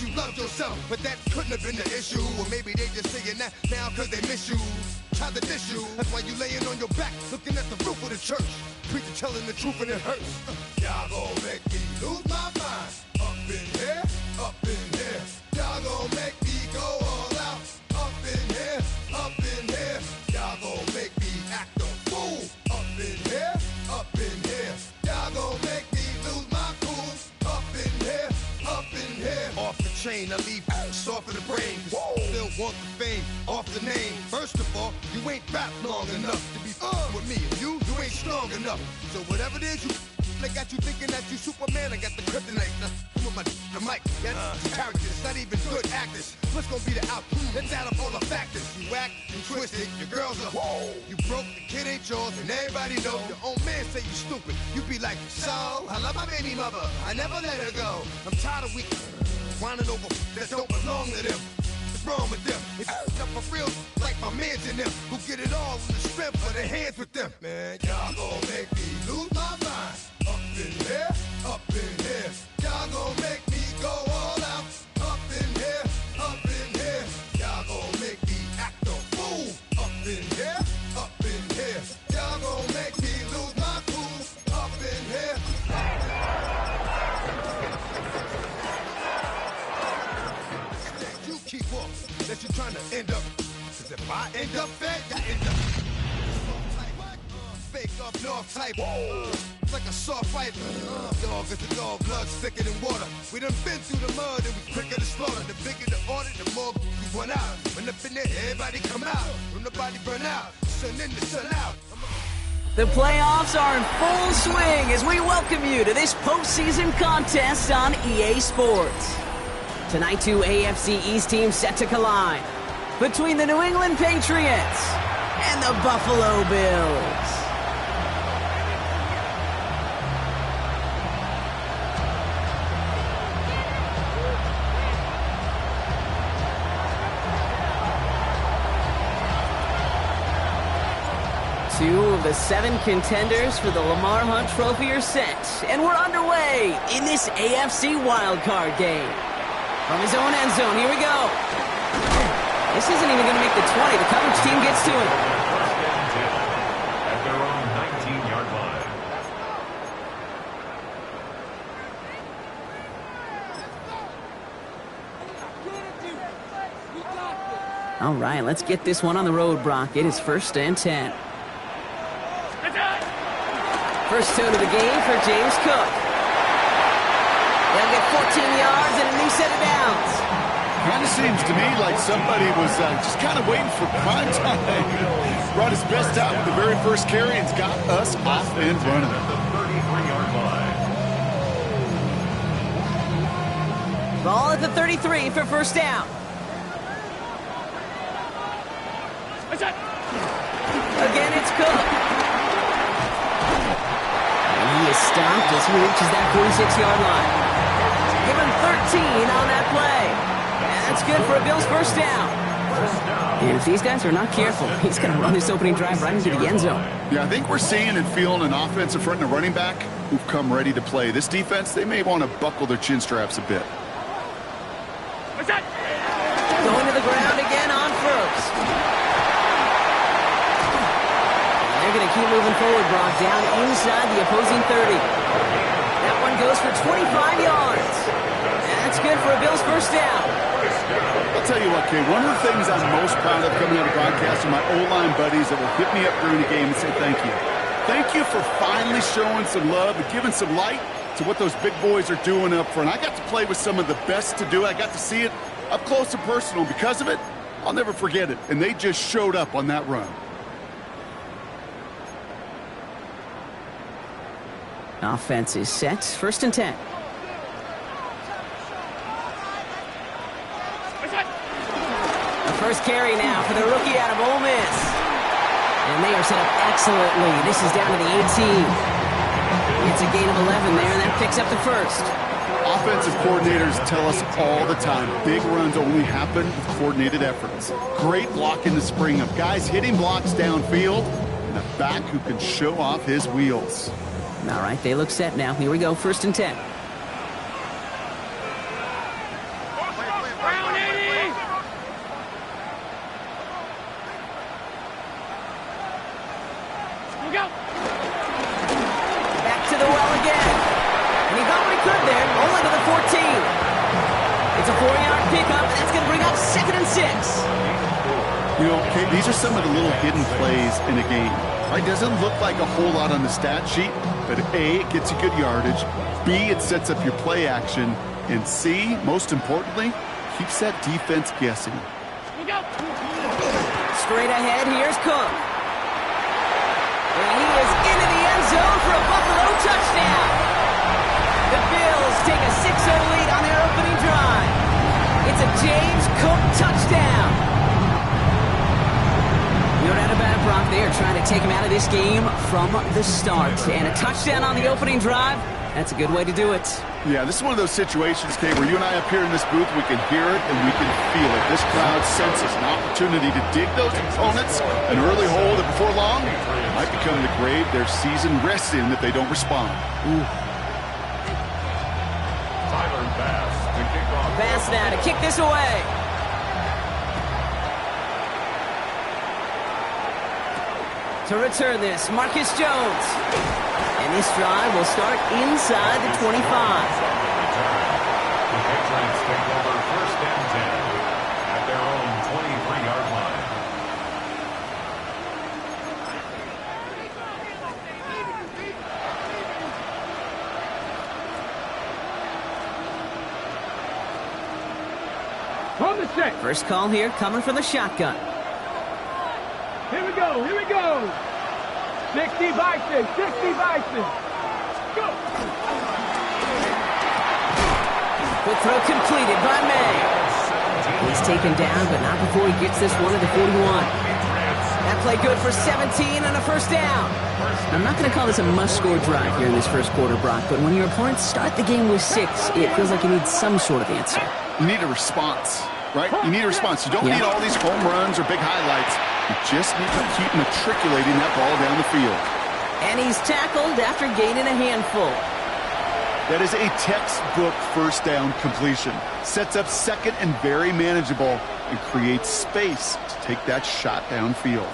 you loved yourself, but that couldn't have been the issue. Or maybe they just saying that now cause they miss you. Try to diss you, that's why you laying on your back, looking at the roof of the church. Preacher telling the truth and it hurts. Y'all gon' make me lose my mind. Up in here, up in here. Y'all gon' make me go all out. Up in here, up in here. Y'all gon' make me act a fool. Up in here, up in here. Y'all gon' make me lose my cool. Up in here, up in here. Off the chain, I leave soft in the brain. Still want the fame, off the name. First of all, you ain't rap long enough to be with me. You ain't strong enough. So whatever it is you they got you thinking that you Superman, I got the kryptonite. Come on, the mic, that's characters, not even good actors. What's gonna be the outcome? Let's add up all the factors. You act, you twisted, your girls are you broke, the kid ain't yours, and everybody know. Your own man say you stupid. You be like, so, I love my baby mother, I never let her go. I'm tired of weak whining over that don't belong to them. What's wrong with them? If you up for real, like my mans in them, who get it all in the strength of their hands with them. Man, y'all gon' make me lose my mind. Up in here, up in here. Y'all gon' make me go all out. Up in here, up in here. Y'all gon' make me act a fool. Up in here, up in here. Y'all gon' make me lose my cool. Up in here. You keep up, that you're trying to end up. Cause if I end up fed, I end up fake up north type. It's like a soft fight. Dog is a dog, blood thicker than water. We done been through the mud and we quicker to slaughter. The bigger the order, the more we run out. When up in there, everybody come out. When the body burn out, sun in the sun out. The playoffs are in full swing as we welcome you to this postseason contest on EA Sports. Tonight, two AFC East teams set to collide between the New England Patriots and the Buffalo Bills. Two of the 7 contenders for the Lamar Hunt Trophy are set, and we're underway in this AFC wildcard game. From his own end zone, here we go. This isn't even going to make the 20. The coverage team gets to him. First and 10 at their own 19-yard line. All right, let's get this one on the road, Brock. It is first and 10. First tune of the game for James Cook. They'll get 14 yards and a new set of downs. Kind of seems to me like somebody was just kind of waiting for prime time. Brought his best out with the very first carry and's got us off and running. The 33-yard line. Ball at the 33 for first down. Again, it's Cook. He is stopped as he reaches that 46-yard line. Give him 13 on that play. And that's good for a Bills first down. And if these guys are not careful, he's going to run this opening drive right into the end zone. Yeah, I think we're seeing and feeling an offensive front and a running back who've come ready to play. This defense, they may want to buckle their chin straps a bit. Going to the ground again on first. They're going to keep moving forward, Brock, down inside the opposing 30. That one goes for 25 yards. That's good for a Bills first down. I'll tell you what, Kay, one of the things I'm most proud of coming out of the broadcast are my O-line buddies that will hit me up during the game and say thank you. Thank you for finally showing some love and giving some light to what those big boys are doing up front. I got to play with some of the best to do it. I got to see it up close and personal. Because of it, I'll never forget it. And they just showed up on that run. Offense is set. First and 10. The first carry now for the rookie out of Ole Miss. And they are set up excellently. This is down to the 18. It's a gain of 11 there, and that picks up the first. Offensive coordinators tell us all the time, big runs only happen with coordinated efforts. Great block in the spring of guys hitting blocks downfield, and a back who can show off his wheels. All right, they look set now. Here we go, first and 10. You know, Kate, these are some of the little hidden plays in a game. Right? Doesn't look like a whole lot on the stat sheet, but A, it gets you good yardage. B, it sets up your play action. And C, most importantly, keeps that defense guessing. Straight ahead, here's Cook. And he is into the end zone for a Buffalo touchdown. The Bills take a 6-0 lead on their opening drive. It's a James Cook touchdown. No doubt about it, Brock. They are trying to take him out of this game from the start. And a touchdown on the opening drive, that's a good way to do it. Yeah, this is one of those situations, Kate, where you and I up here in this booth, we can hear it and we can feel it. This crowd senses an opportunity to dig those opponents an early hole that before long might become the grave their season rests in if they don't respond. Tyler Bass to kick off. Bass now to kick this away. To return this, Marcus Jones. And this drive will start inside the 25. The Patriots take over 1st and 10 at their own 23-yard line. From the set. First call here coming from the shotgun. Here we go. Here we go. 60 Bison. 60 Bison. Go. Quick throw completed by May. He's taken down, but not before he gets this one to the 41. That play good for 17 and a first down. I'm not going to call this a must-score drive here in this first quarter, Brock, but when your opponents start the game with 6, it feels like you need some sort of answer. You need a response, right? You need a response. You don't need all these home runs or big highlights. You just need to keep matriculating that ball down the field. And he's tackled after gaining a handful. That is a textbook first down completion. Sets up second and very manageable and creates space to take that shot downfield.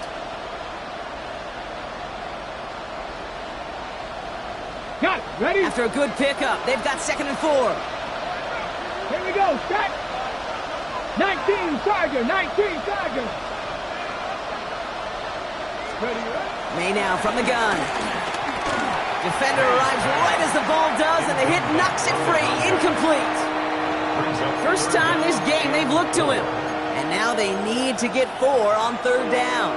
Got it. Ready? After a good pickup, they've got 2nd and 4. Here we go. Set. 19 Tiger. 19 Tiger. Ready? May now from the gun. Defender arrives right as the ball does, and the hit knocks it free. Incomplete. First time this game they've looked to him. And now they need to get 4 on 3rd down.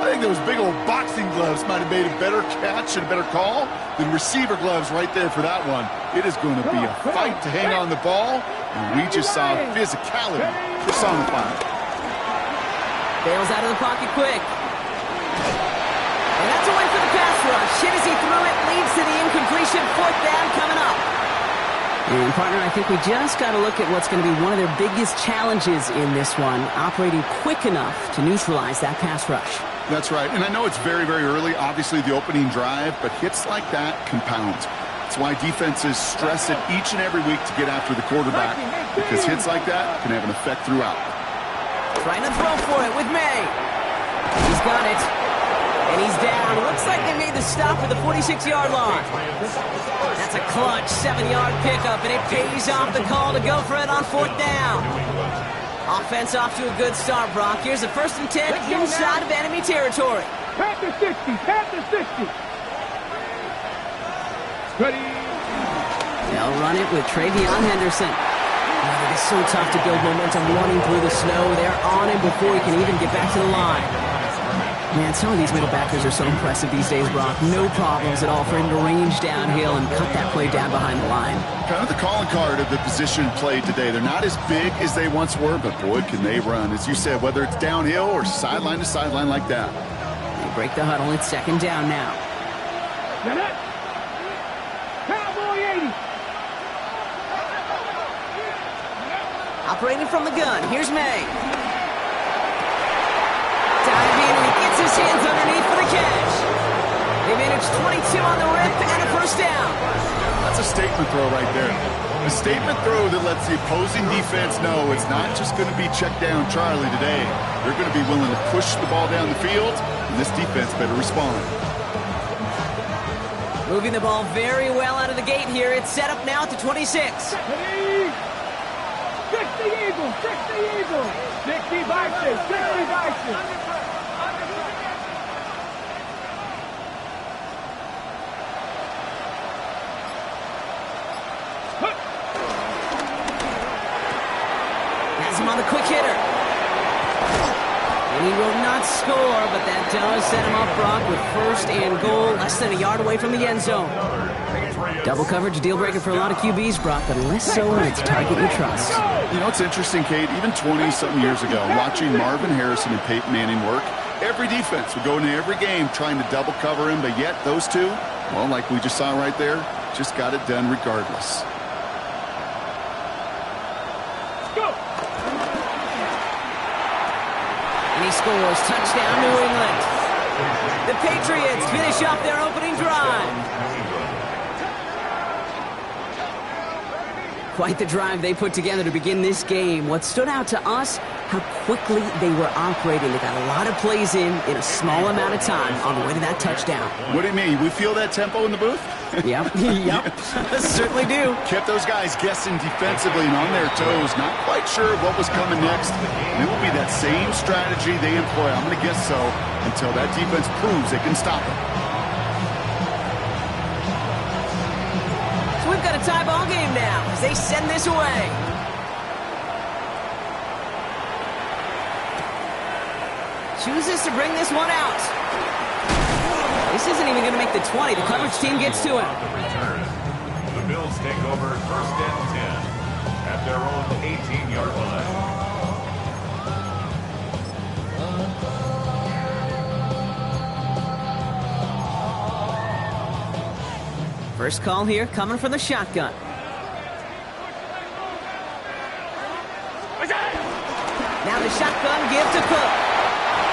I think those big old boxing gloves might have made a better catch and a better call than receiver gloves right there for that one. It is going to be a fight to hang on the ball, and we just saw physicality personified. Bails out of the pocket quick. And that's a win for the pass rush. Hit as he threw it, leads to the incompletion. 4th down coming up. And, partner, I think we just got to look at what's going to be one of their biggest challenges in this one, operating quick enough to neutralize that pass rush. That's right, and I know it's very, very early, obviously the opening drive, but hits like that compound. That's why defenses stress it each and every week to get after the quarterback, because hits like that can have an effect throughout. Trying to throw for it with May. He's got it. And he's down. Looks like they made the stop at the 46-yard line. That's a clutch 7-yard pickup, and it pays off the call to go for it on 4th down. Offense off to a good start, Brock. Here's a 1st and 10 inside of enemy territory. Panther 60. Panther 60. Ready? They'll run it with Travion Henderson. It is so tough to build momentum running through the snow. They're on him before he can even get back to the line. Man, some of these middle backers are so impressive these days, Brock. No problems at all for him to range downhill and cut that play down behind the line. Kind of the calling card of the position played today. They're not as big as they once were, but boy, can they run. As you said, whether it's downhill or sideline to sideline like that. They break the huddle. It's 2nd down now. Cowboy 80. Operating from the gun. Here's May. Diving, and he gets his hands underneath for the catch. They managed 22 on the rip and a 1st down. That's a statement throw right there. A statement throw that lets the opposing defense know it's not just going to be check down Charlie today. They're going to be willing to push the ball down the field, and this defense better respond. Moving the ball very well out of the gate here. It's set up now at the 26. 60 Eagles. Eagles, 60 Eagles. 60 Vikings, 60 Vikings. Has him on the quick hitter. And he will not score, but that does set him up, Brock, with first and goal, less than a yard away from the end zone. Double coverage, deal breaker for a lot of QBs, Brock, but less so when it's target you trust. You know, it's interesting, Kate, even 20-something years ago, watching Marvin Harrison and Peyton Manning work, every defense would go into every game trying to double cover him, but yet those two, well, like we just saw right there, just got it done regardless. And he scores. Touchdown, New England. The Patriots finish off their opening drive. Quite the drive they put together to begin this game. What stood out to us, how quickly they were operating. They got a lot of plays in a small amount of time on the way to that touchdown. What do you mean? We feel that tempo in the booth? Yep, certainly do. Kept those guys guessing defensively and on their toes, not quite sure what was coming next. And it will be that same strategy they employ, I'm going to guess so, until that defense proves they can stop it. So we've got a tie ball game now as they send this away. Chooses to bring this one out. This isn't even going to make the 20. The coverage team gets to him. The Bills take over first and 10 at their own 18-yard line. First call here coming from the shotgun. Now the shotgun give to Cook.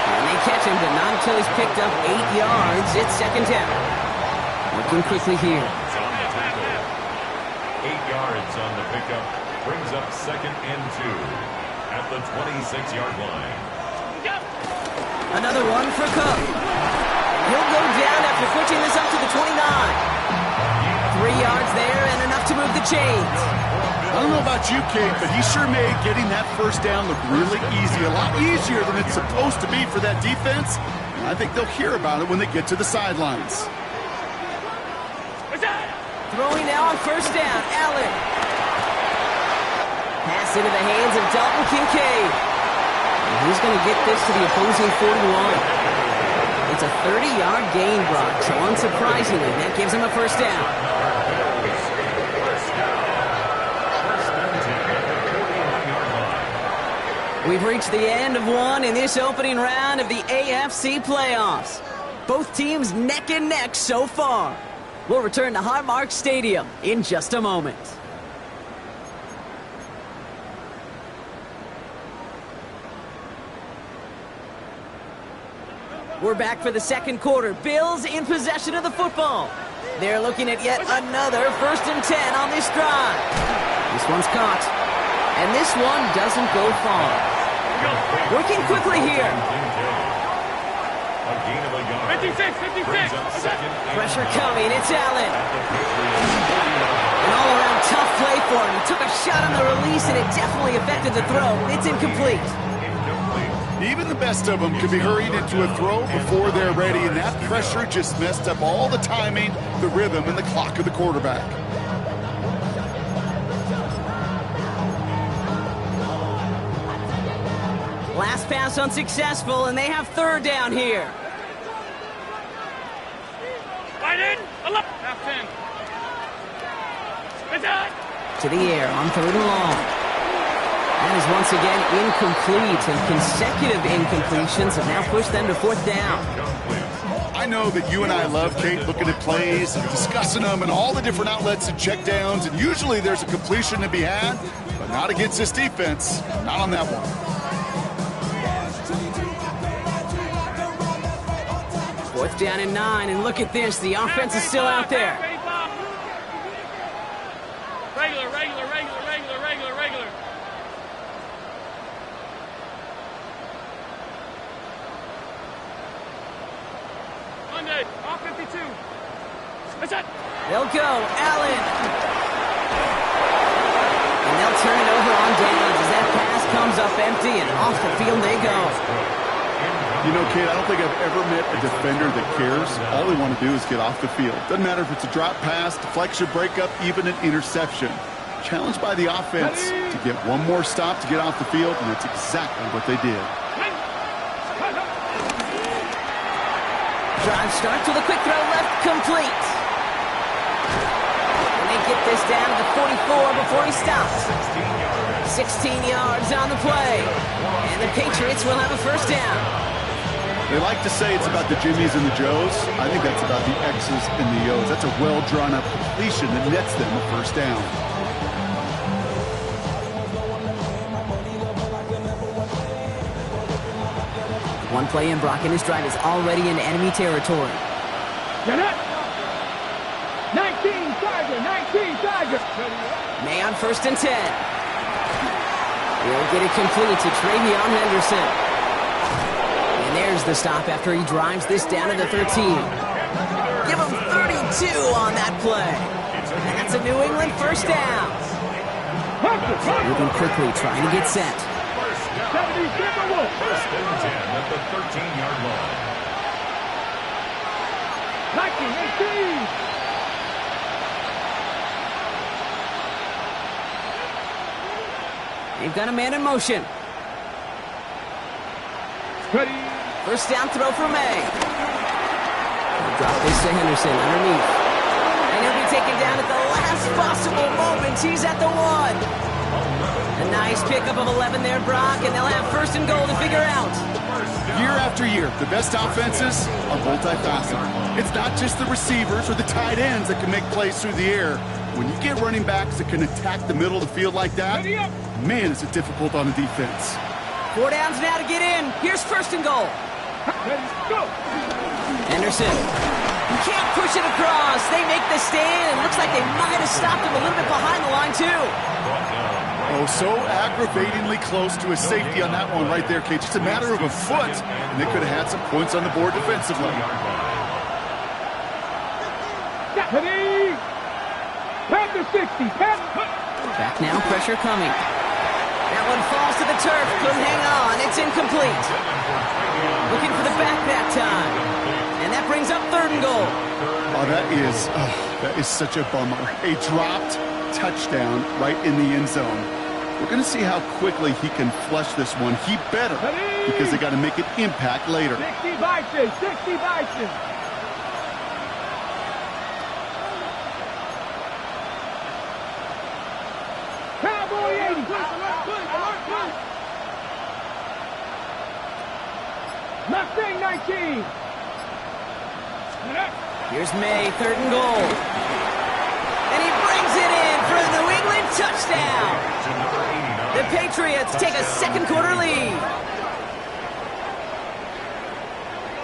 And they catch him, but not until he's picked up 8 yards. It's second down. Working quickly here. 8 yards on the pickup brings up second and 2 at the 26-yard line. Another one for Cook. He'll go down after pushing this up to the 29. 3 yards there and enough to move the chains. I don't know about you, Kate, but he sure made getting that first down look really easy. A lot easier than it's supposed to be for that defense. And I think they'll hear about it when they get to the sidelines. Throwing now on first down, Allen. Pass into the hands of Dalton Kincaid. And he's going to get this to the opposing 41. It's a 30-yard gain, Brock, so unsurprisingly, that gives him a first down. We've reached the end of one in this opening round of the AFC playoffs. Both teams neck and neck so far. We'll return to Highmark Stadium in just a moment. We're back for the second quarter. Bills in possession of the football. They're looking at yet another first and 10 on this drive. This one's caught. And this one doesn't go far. Working quickly here. 56. Pressure coming. It's Allen. An all-around tough play for him. He took a shot on the release, and it definitely affected the throw. It's incomplete. Even the best of them could be hurried into a throw before they're ready, and that pressure just messed up all the timing, the rhythm, and the clock of the quarterback. Last pass unsuccessful, and they have third down here. Right in. Half 10. To the air on third and long. That is once again incomplete, and consecutive incompletions have now pushed them to fourth down. I know that you and I love, Kate, looking at plays and discussing them and all the different outlets and checkdowns, and usually there's a completion to be had, but not against this defense, not on that one. Fourth down and 9, and look at this. The offense is still out there. Regular. Monday, off 52. That's it. They'll go. Allen. And they'll turn it over on downs as that pass comes up empty, and off the field they go. You know, Kate, I don't think I've ever met a defender that cares. All they want to do is get off the field. Doesn't matter if it's a drop pass, deflection, breakup, even an interception. Challenged by the offense to get one more stop to get off the field, and that's exactly what they did. Drive starts with a quick throw left, complete. And they get this down to the 44 before he stops. 16 yards on the play. And the Patriots will have a first down. They like to say it's about the Jimmies and the Joes. I think that's about the X's and the O's. That's a well-drawn-up completion that nets them a first down. One play in, Brock, and his drive is already in enemy territory. Get it! 19 Tiger! May on 1st and 10. He'll get it complete to Travion Henderson. And there's the stop after he drives this down to the 13. Give him 32 on that play. And that's a New England first down. Moving quickly, trying to get set. First and 10 at the 13-yard line. 18. They've got a man in motion. Ready. First down throw for May. He'll drop this to Henderson underneath. And he'll be taken down at the last possible moment. He's at the 1. A nice pickup of 11 there, Brock, and they'll have 1st and goal to figure out. Year after year, the best offenses are multifaceted. It's not just the receivers or the tight ends that can make plays through the air. When you get running backs that can attack the middle of the field like that, man, is it difficult on the defense. 4 downs now to get in. Here's 1st and goal. Go. Henderson. You can't push it across. They make the stand. It looks like they might have stopped him a little bit behind the line, too. Oh, so aggravatingly close to a safety on that one right there, Kate. Just a matter of a foot, and they could have had some points on the board defensively. Ready. Panther 60. Back now, pressure coming. That one falls to the turf. Couldn't hang on. It's incomplete. Looking for the back that time. And that brings up 3rd and goal. Oh, that is such a bummer. A dropped touchdown right in the end zone. We're going to see how quickly he can flush this one. He better, because they got to make an impact later. 60 Bison. Cowboy 80. Mustang 19. Here's May, 3rd and goal. And he brings it in for a New England touchdown. The Patriots take a 2nd quarter lead.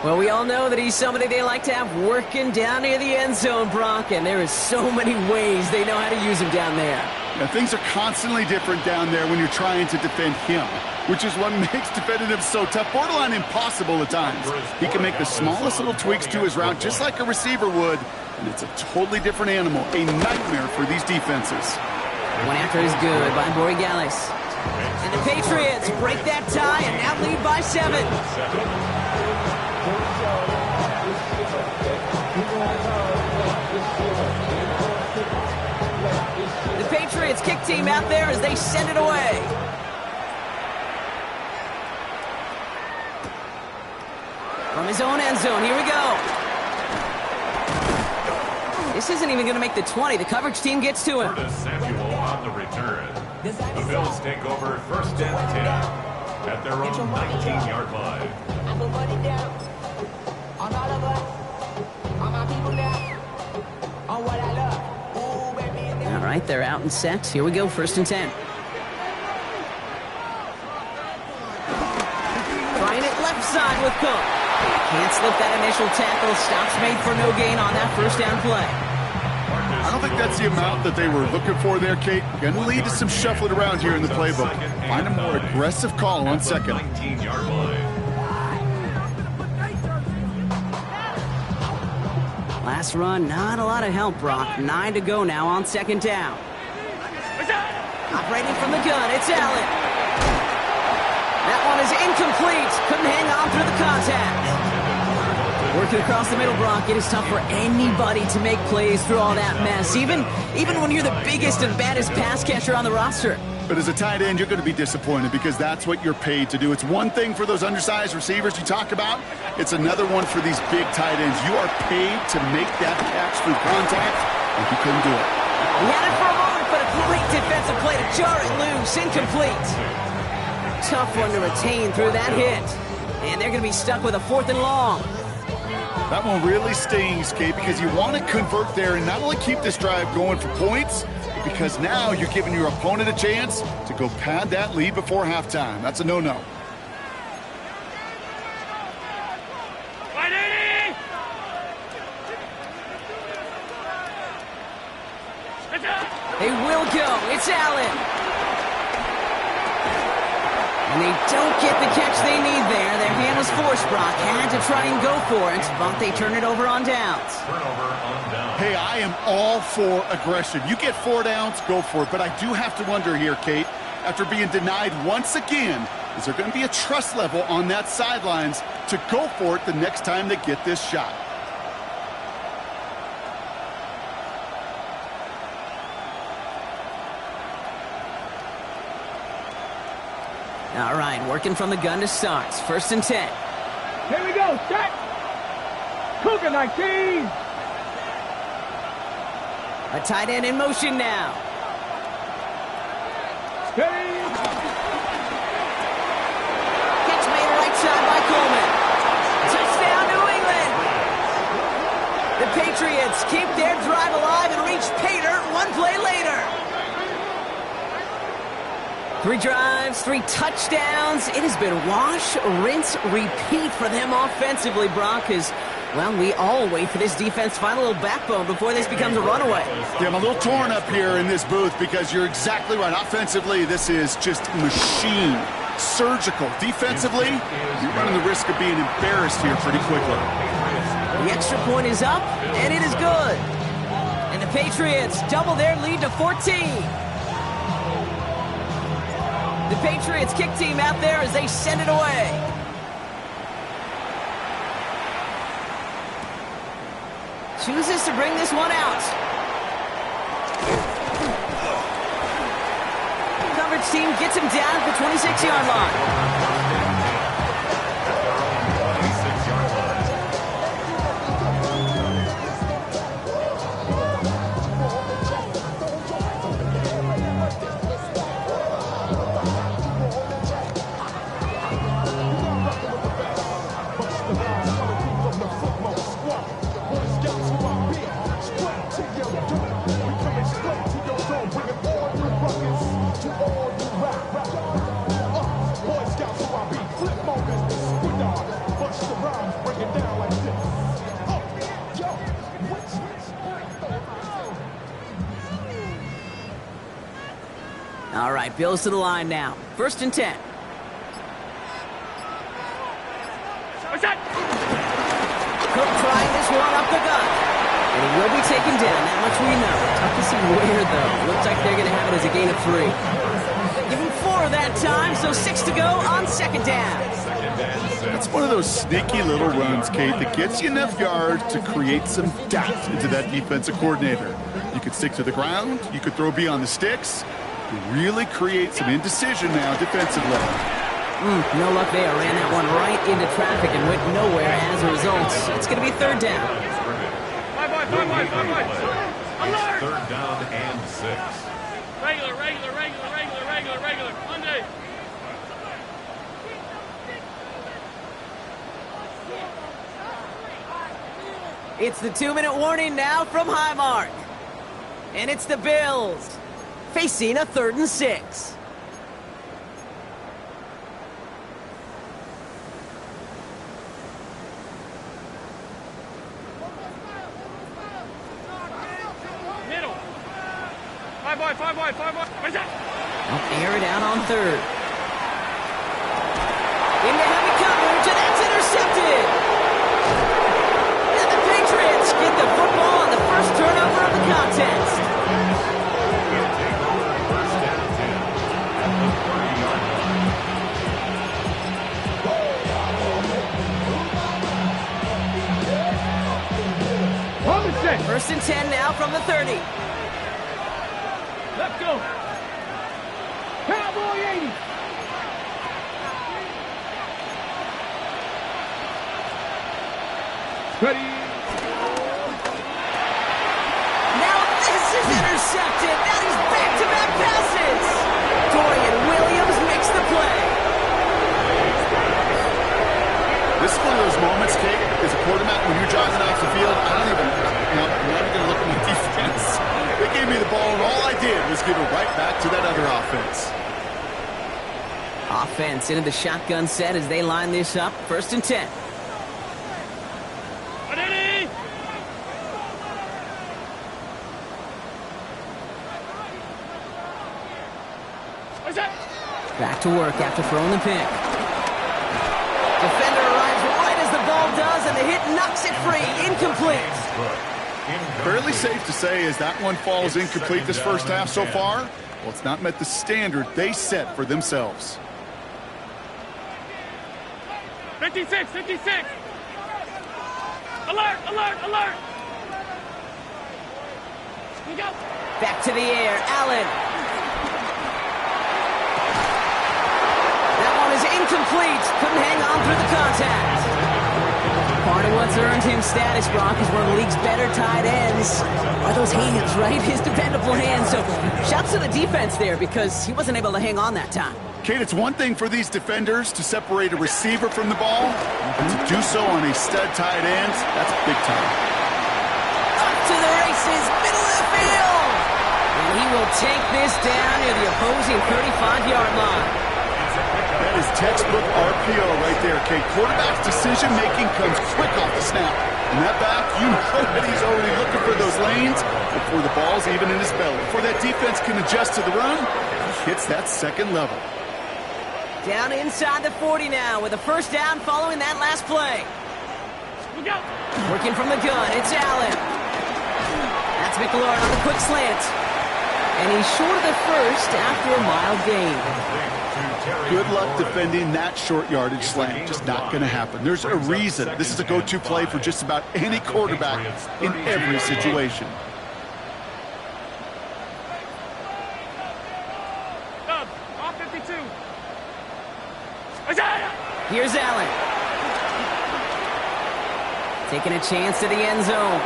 Well, we all know that he's somebody they like to have working down near the end zone, Brock, and there is so many ways they know how to use him down there. Yeah, things are constantly different down there when you're trying to defend him, which is what makes defending him so tough, borderline impossible at times. He can make the smallest little tweaks to his route just like a receiver would, and it's a totally different animal, a nightmare for these defenses. One after is good by Borregales. And the Patriots break that tie and now lead by 7. The Patriots kick team out there as they send it away. From his own end zone, here we go. This isn't even going to make the 20. The coverage team gets to him. Curtis Samuel on the return. The Bills take over 1st and 10 at their own 19-yard line. All right, they're out and set. Here we go, 1st and 10. Trying it left side with Cook. Can't slip that initial tackle. Stops made for no gain on that 1st down play. I don't think that's the amount that they were looking for there, Kate. Going to lead to some shuffling around here in the playbook. Find a more aggressive call on 2nd. 19-yard line. Last run, not a lot of help, Brock. 9 to go now on 2nd down. Operating from the gun, it's Allen. That one is incomplete. Couldn't hang on through the contact. Working across the middle, Brock, it is tough for anybody to make plays through all that mess, even when you're the biggest and baddest pass catcher on the roster. But as a tight end, you're going to be disappointed because that's what you're paid to do. It's one thing for those undersized receivers you talk about. It's another one for these big tight ends. You are paid to make that catch through contact, and he couldn't do it. He had it for a moment, but a great defensive play to jar it loose. Incomplete. Tough one to retain through that hit. And they're going to be stuck with a 4th and long. That one really stings, Kate, because you want to convert there and not only keep this drive going for points, but because now you're giving your opponent a chance to go pad that lead before halftime. That's a no-no. They will go. It's Allen. And they don't get the catch they need there. Their hand was forced, Brock. Had to try and go for it, but they turn it over on downs. Turnover on downs. Hey, I am all for aggression. You get 4 downs, go for it. But I do have to wonder here, Kate, after being denied once again, is there going to be a trust level on that sidelines to go for it the next time they get this shot? All right, working from the gun to start. 1st and 10. Here we go, set. Cougar 19. A tight end in motion now. Steady. Catch made right side by Coleman. Touchdown, New England. The Patriots keep their drive alive and reach pay dirt 1 play later. 3 drives, 3 touchdowns. It has been wash, rinse, repeat for them offensively, Brock, as, well, we all wait for this defense to find a little backbone before this becomes a runaway. Yeah, I'm a little torn up here in this booth because you're exactly right. Offensively, this is just machine, surgical. Defensively, you're running the risk of being embarrassed here pretty quickly. The extra point is up, and it is good. And the Patriots double their lead to 14. The Patriots kick team out there as they send it away. Chooses to bring this one out. Coverage team gets him down at the 26-yard line. All right, Bills to the line now. 1st and 10. Cook trying this one up the gut. And he will be taken down. That much we know. Tough to see where, though. Looks like they're going to have it as a gain of 3. Give him 4 that time, so 6 to go on 2nd down. That's one of those sneaky little runs, Kate, that gets you enough yards to create some doubt into that defensive coordinator. You could stick to the ground. You could throw beyond the sticks. Really create some indecision now defensively. No luck there. Ran that one right into traffic and went nowhere as a result. It's going to be 3rd down. It's 3rd down and 6. Regular. Monday. It's the 2-minute warning now from Highmark. And it's the Bills facing a 3rd and 6. Middle. Five wide. Air it out on 3rd. Into heavy coverage, and that's intercepted. And the Patriots get the football on the first turnover of the contest. First and 10 now from the 30. Let's go. Cowboy 80. Ready. Now this is intercepted. That is back-to-back passes. Dorian Williams makes the play. This is one of those moments, Kate, as a quarterback, when you're driving off the field, I'm not even going to look at my defense. They gave me the ball, and all I did was give it right back to that other offense. Offense into the shotgun set as they line this up. First and 10. Ready. What's that? Back to work after throwing the pick. Defender arrives right as the ball does, and the hit knocks it free. Incomplete. Fairly safe to say as that one falls incomplete this first half so far. Well, it's not met the standard they set for themselves. 56, 56. Alert, alert, alert. We go. Back to the air. Allen. That one is incomplete. Couldn't hang on through the contact. Part of what's earned him status, Brock, is one of the league's better tight ends. Are those hands, right? His dependable hands. So shouts to the defense there because he wasn't able to hang on that time. Kate, it's one thing for these defenders to separate a receiver from the ball, but to do so on a stud tight end, that's big time. Up to the races, middle of the field. And he will take this down near the opposing 35-yard line. That is textbook RPO right there, Kate. Quarterback's decision-making comes quick off the snap. And that back, you know that he's already looking for those lanes before the ball's even in his belly. Before that defense can adjust to the run, he hits that second level. Down inside the 40 now with a first down following that last play. We go. Working from the gun, it's Allen. That's McLaurin on the quick slant. And he's short of the first after a mild gain. Good luck defending that short yardage slant. Just not going to happen. There's a reason this is a go-to play for just about any quarterback in every situation. Off 52. Here's Allen. Taking a chance to the end zone.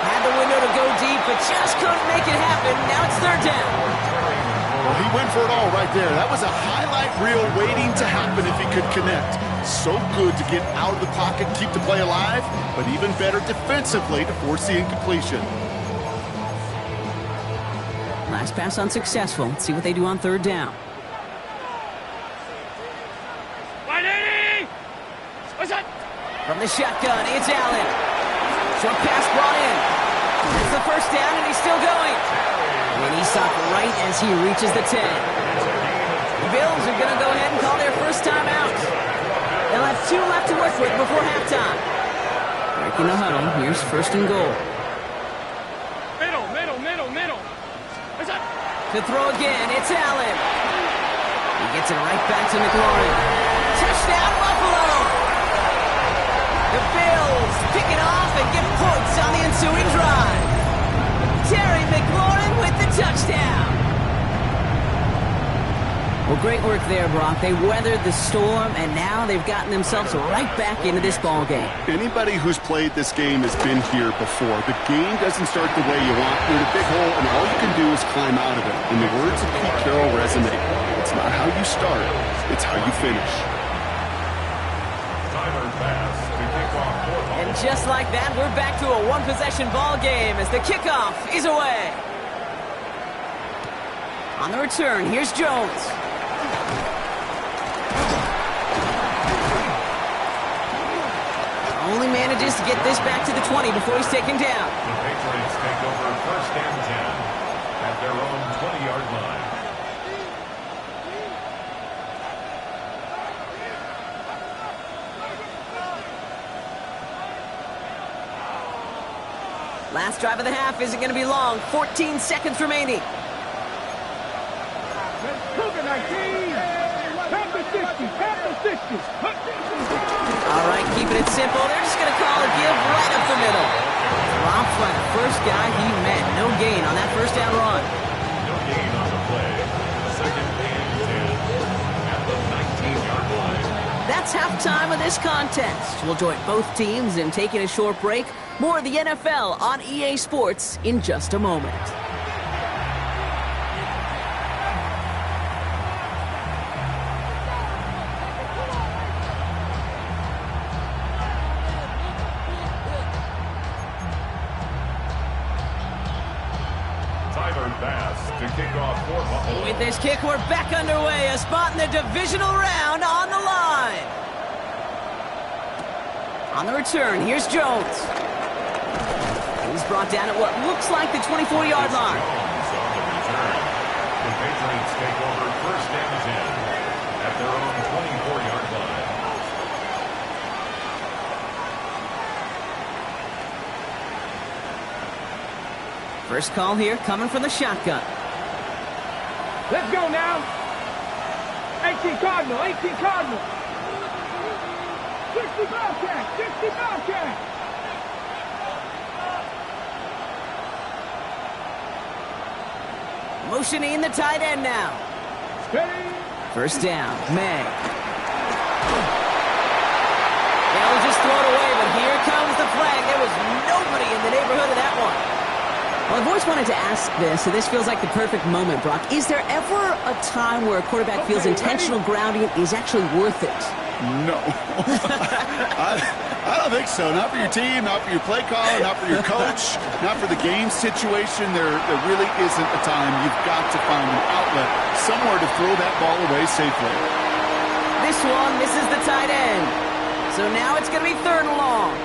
Had the window to go deep, but just couldn't make it happen. Now it's third down. Well, he went for it all right there. That was a highlight reel waiting to happen if he could connect. So good to get out of the pocket and keep the play alive, but even better defensively to force the incompletion. Last pass unsuccessful. Let's see what they do on third down. 180. What's that? From the shotgun, it's Allen. Short pass brought in. That's the first down, and he's still going. And he stopped right as he reaches the 10. The Bills are going to go ahead and call their first time out. They'll have 2 left to work with before halftime. Breaking the huddle, here's first and goal. Middle. What's that? To throw again, it's Allen. He gets it right back to McLaurin. Touchdown, Buffalo! The Bills pick it off and get points on the ensuing drive. Terry McLaurin with the touchdown. Well, great work there, Brock. They weathered the storm, and now they've gotten themselves right back into this ball game. Anybody who's played this game has been here before. The game doesn't start the way you want. You're in a big hole, and all you can do is climb out of it. In the words of Pete Carroll resonate, it's not how you start, it's how you finish. Tyler Bass to kick off for the And just like that, we're back to a one-possession ball game as the kickoff is away. On the return, here's Jones. Only manages to get this back to the 20 before he's taken down. The Patriots take over first and 10 at their own 20-yard line. Last drive of the half isn't going to be long. 14 seconds remaining. Cougar 19. Panther 60. Panther 60. All right, keeping it simple. They're just going to call a give right up the middle. Dropped by the first guy he met. No gain on that first down run. No gain on the play. Second and 10 at the 19-yard line. That's halftime of this contest. We'll join both teams in taking a short break. More of the NFL on EA Sports in just a moment. With this kick, we're back underway. A spot in the divisional round on the line. On the return, here's Jones. He's brought down at what looks like the 24-yard line. Jones on the return. The Patriots take over first and 10 at their own 24-yard line. First call here coming from the shotgun. Let's go now. 18 Cardinal, 18 Cardinal. 60 Bobcat, 60 Bobcat. Motioning the tight end now. Steady. First down, May. That was just thrown away, but here comes the flag. There was nobody in the neighborhood of that one. Well, I've always wanted to ask this, and this feels like the perfect moment, Brock. Is there ever a time where a quarterback feels intentional grounding is actually worth it? No. I don't think so. Not for your team, not for your play caller, not for your coach, not for the game situation. There really isn't a time. You've got to find an outlet, somewhere to throw that ball away safely. This one misses the tight end. So now it's going to be third and long.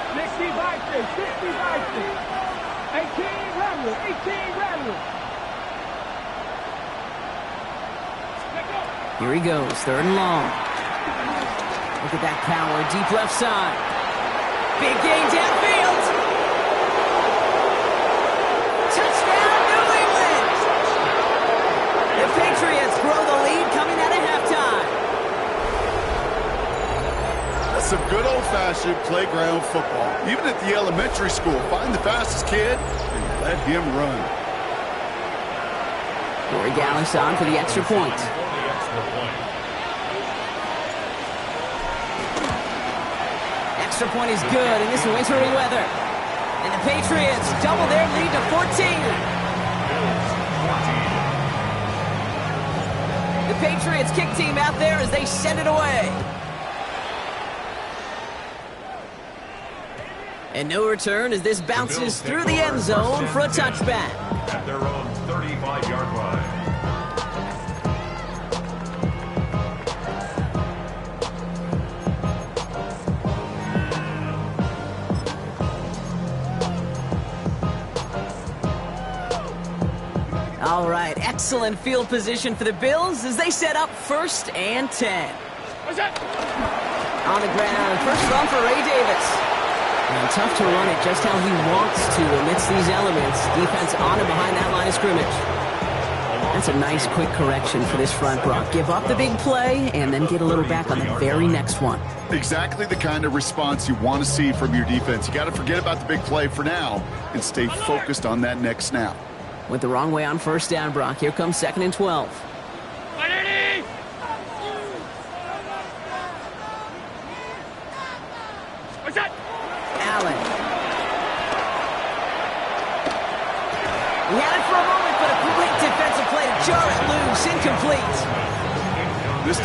60 Vikings, 60 Vikings. 18 Rebels, 18 Rebels. Here he goes, third and long. Look at that power, deep left side. Big gain downfield. Touchdown, New England! The Patriots grow the lead coming out of halftime. That's some good old-fashioned playground football. Even at the elementary school, find the fastest kid and let him run. Corey Gallis on for the extra point. Extra point is good in this wintry weather. And the Patriots double their lead to 14. The Patriots kick team out there as they send it away. And no return as this bounces through the end zone for a touchback. At their own 35-yard line. All right, excellent field position for the Bills as they set up first and 10. What's that? On the ground, first run for Ray Davis. And tough to run it just how he wants to amidst these elements. Defense on and behind that line of scrimmage. That's a nice quick correction for this front, Brock. Give up the big play and then get a little back on the very next one. Exactly the kind of response you want to see from your defense. You got to forget about the big play for now and stay focused on that next snap. Went the wrong way on first down, Brock. Here comes 2nd and 12. What's that? Allen. He had it for a moment, but a quick defensive play to jar it loose. Incomplete. This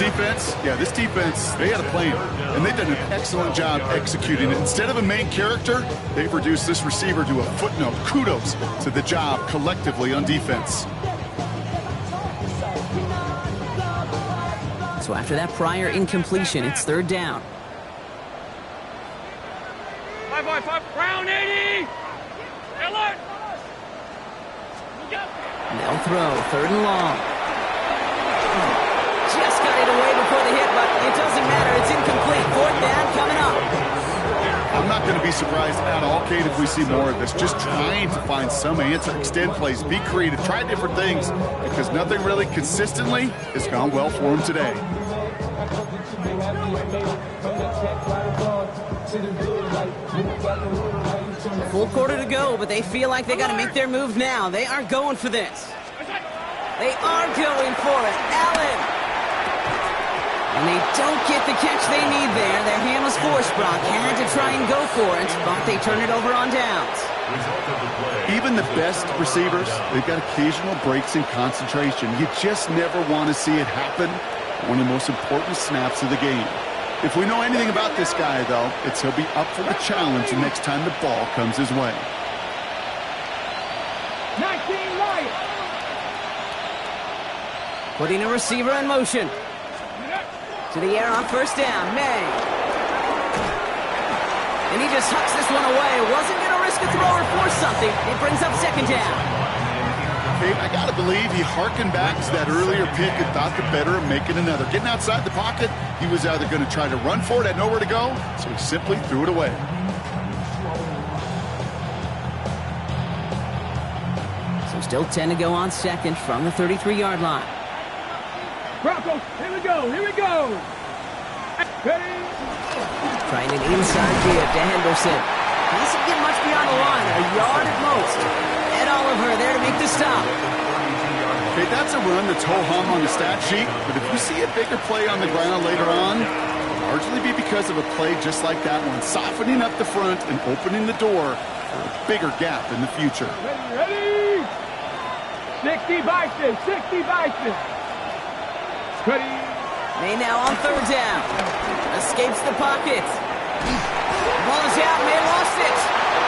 defense, they had a plan, and they've done an excellent job executing it. Instead of a main character, they've reduced this receiver to a footnote. Kudos to the job collectively on defense. So after that prior incompletion, it's third down. 5-5, round 80. Alert. They'll throw, third and long. Just got it away before the hit, but it doesn't matter. It's incomplete. Fourth down coming up. I'm not going to be surprised at all, Kate, if we see more of this. Just trying to find some answer, extend plays, be creative, try different things, because nothing really consistently has gone well for them today. Full quarter to go, but they feel like they got to make their move now. They are going for this. They are going for it. Allen. And they don't get the catch they need there. Their hand was forced. Brock had to try and go for it, but they turn it over on downs. Even the best receivers, they've got occasional breaks in concentration. You just never want to see it happen. One of the most important snaps of the game. If we know anything about this guy, though, it's he'll be up for the challenge the next time the ball comes his way. 19 Lions. Putting a receiver in motion. To the air on first down, May. And he just hucks this one away. Wasn't going to risk a throw or force something. It brings up second down. I got to believe he harkened back to that earlier pick and thought the better of making another. Getting outside the pocket, he was either going to try to run for it, had nowhere to go, so he simply threw it away. So still 10 to go on second from the 33-yard line. Broncos, here we go, here we go. Ready? Trying an inside give to Henderson. He doesn't get much beyond the line, a yard at most. Ed Oliver there to make the stop. Okay, that's a run that's ho-hum on the stat sheet, but if you see a bigger play on the ground later on, it'll largely be because of a play just like that one, softening up the front and opening the door for a bigger gap in the future. Ready, ready. 60 Bison, 60 Bison. Ready. May now on third down. Escapes the pocket. Ball is out, May lost it.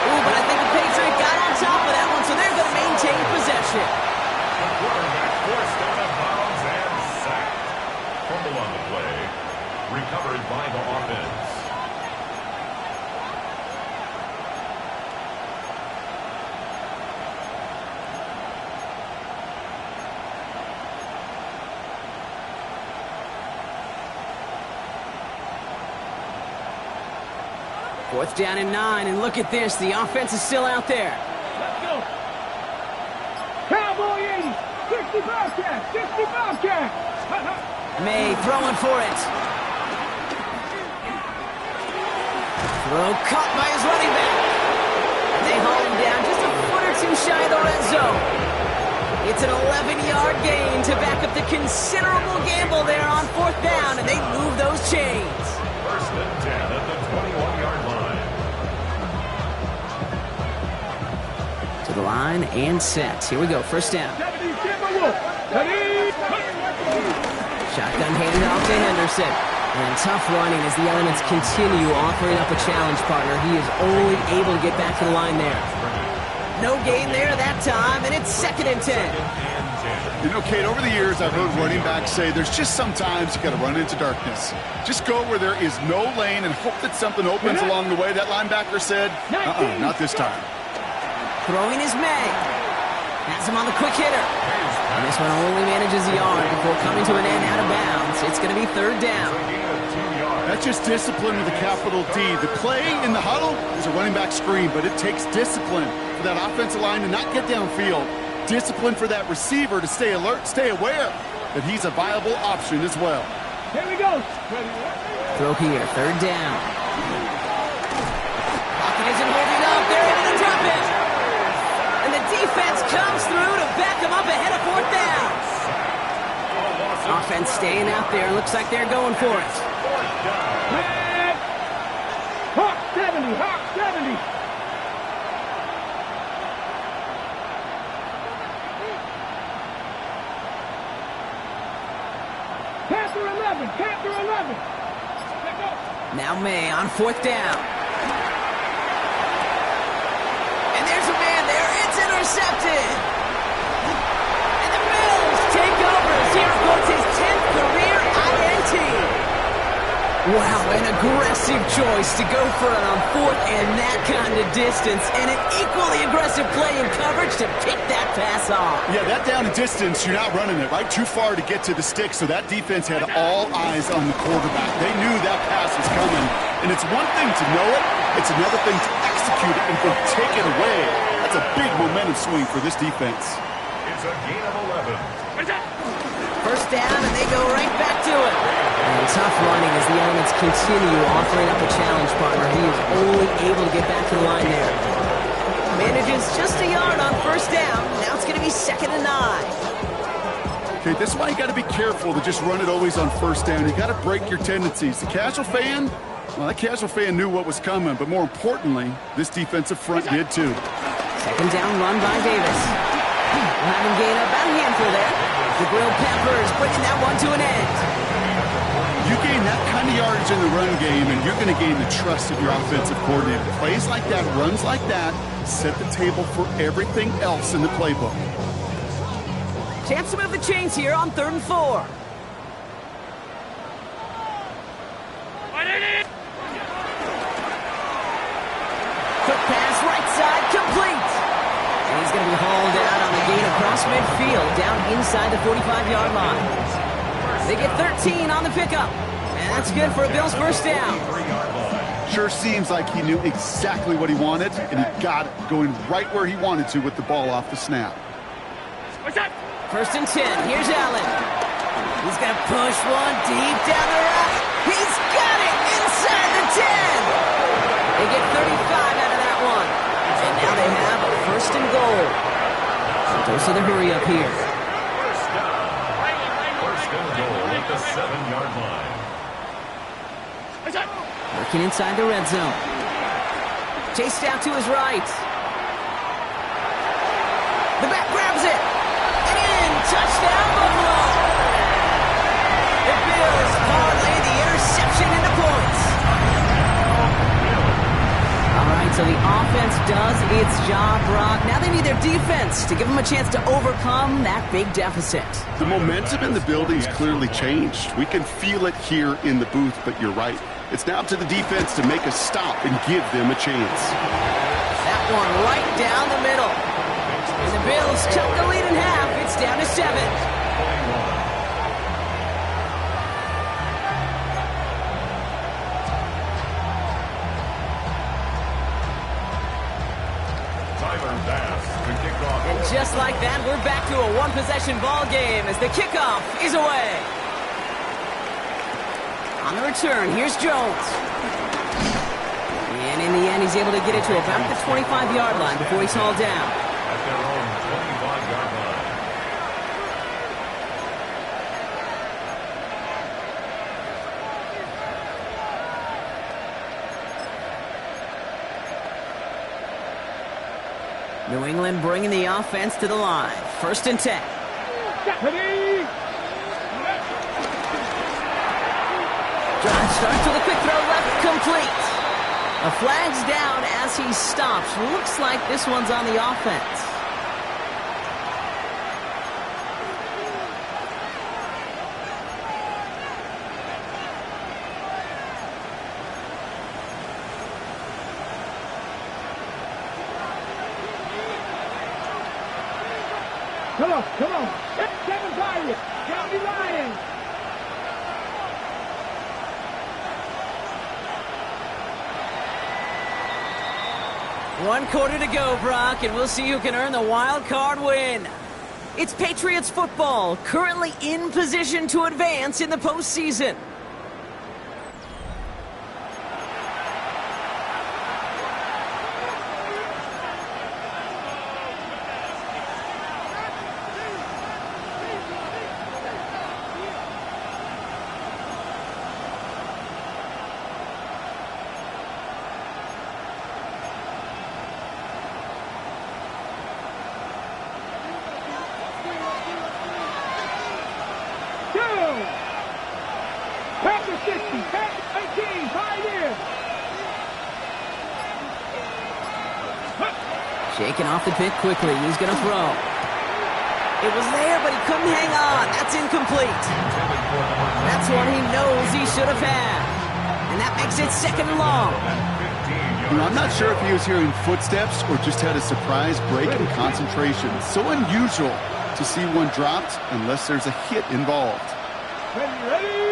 Ooh, but I think the Patriots got on top of that one, so they're going to maintain possession. The quarterback forced out of bounds and sacked. Fumble on the play. Recovered by the offense. Fourth down and 9, and look at this. The offense is still out there. Let's go. Cowboy 80, 60 Bobcat, 60 Bobcat. May throwing for it. Throw caught by his running back. They haul him down just a foot or two shy of the red zone. It's an 11-yard gain to back up the considerable gamble there on fourth down, and they move those chains. First and 10 at the 21-yard line. To the line and set. Here we go, first down. Shotgun handoff to Henderson. And tough running as the elements continue offering up a challenge partner. He is only able to get back to the line there. No gain there that time, and it's second and 10. You know, Kate, over the years, I've heard running backs say there's just sometimes you got to run into darkness. Just go where there is no lane and hope that something opens along the way. That linebacker said, not this time. Throwing is May. Has him on the quick hitter. And this one only manages the yard before coming to an end out of bounds. It's going to be third down. That's just discipline with a capital D. The play in the huddle is a running back screen, but it takes discipline for that offensive line to not get downfield. Discipline for that receiver to stay alert, stay aware that he's a viable option as well. Here we go. Throw here, third down. Pocket isn't holding up. They're able to drop it. And the defense comes through to back them up ahead of fourth down. Offense staying out there. Looks like they're going for it. Hawk 70, Hawk 70. Panther 11, Panther 11. Now May on fourth down. And there's a man there. It's intercepted. And the Bills take over. Here goes his 10th career INT. Wow, an aggressive choice to go for it on fourth and that kind of distance. And an equally aggressive play in coverage to pick that pass off. Yeah, that down and distance, you're not running it, right? Too far to get to the stick, so that defense had all eyes on the quarterback. They knew that pass was coming. And it's one thing to know it, it's another thing to execute it and go take it away. That's a big momentum swing for this defense. It's a gain of 11. First down, and they go right back to it. And tough running as the elements continue offering up a challenge partner. He is only able to get back to the line there. Manages just a yard on first down. Now it's going to be 2nd and 9. Okay, this is why you got to be careful to just run it always on first down. You got to break your tendencies. The casual fan, well, that casual fan knew what was coming, but more importantly, this defensive front did too. 2nd down run by Davis. We'll have him gain about a handful there. The Grilled Peppers bringing that one to an end. You gain that kind of yardage in the run game, and you're going to gain the trust of your offensive coordinator. Plays like that, runs like that, set the table for everything else in the playbook. Chance to move the chains here on 3rd and 4. Quick pass, right side, complete. And he's going to be hauled out on a gain across midfield, down inside the 45-yard line. They get 13 on the pickup, and that's good for a Bills first down. Sure seems like he knew exactly what he wanted, and he got it going right where he wanted to with the ball off the snap. 1st and 10. Here's Allen. He's going to push one deep down the right. He's got it inside the 10. They get 35 out of that one. And now they have a 1st and goal. Dose of the hurry up here. First and goal at the 7-yard line. Working inside the red zone. Chased out to his right. The back grabs it. And in. Touchdown, Buffalo. The Bills parlay the interception into points. All right, so the offense does its job, Brock. Now they need their defense to give them a chance to overcome that big deficit. The momentum in the building's clearly changed. We can feel it here in the booth, but you're right. It's now up to the defense to make a stop and give them a chance. That one right down the middle. And the Bills cut the lead in half. It's down to 7. And just like that, we're back to a one-possession ball game as the kickoff is away. On the return, here's Jones. And in the end, he's able to get it to about the 25-yard line before he's hauled down. At their own 25-yard line. New England bringing the offense to the line. 1st and 10. Drive starts with a quick throw left, complete. A flag's down as he stops. Looks like this one's on the offense. Come on. Kevin Byron. County Lions. One quarter to go, Brock, and we'll see who can earn the wild card win. It's Patriots football, currently in position to advance in the postseason. Packers 60, Packers 18, Pioneers. Shaking off the pick quickly. He's going to throw. It was there, but he couldn't hang on. That's incomplete. That's one he knows he should have had. And that makes it 2nd and long. You know, I'm not sure if he was hearing footsteps or just had a surprise break in concentration. It's so unusual to see one dropped unless there's a hit involved. Ready?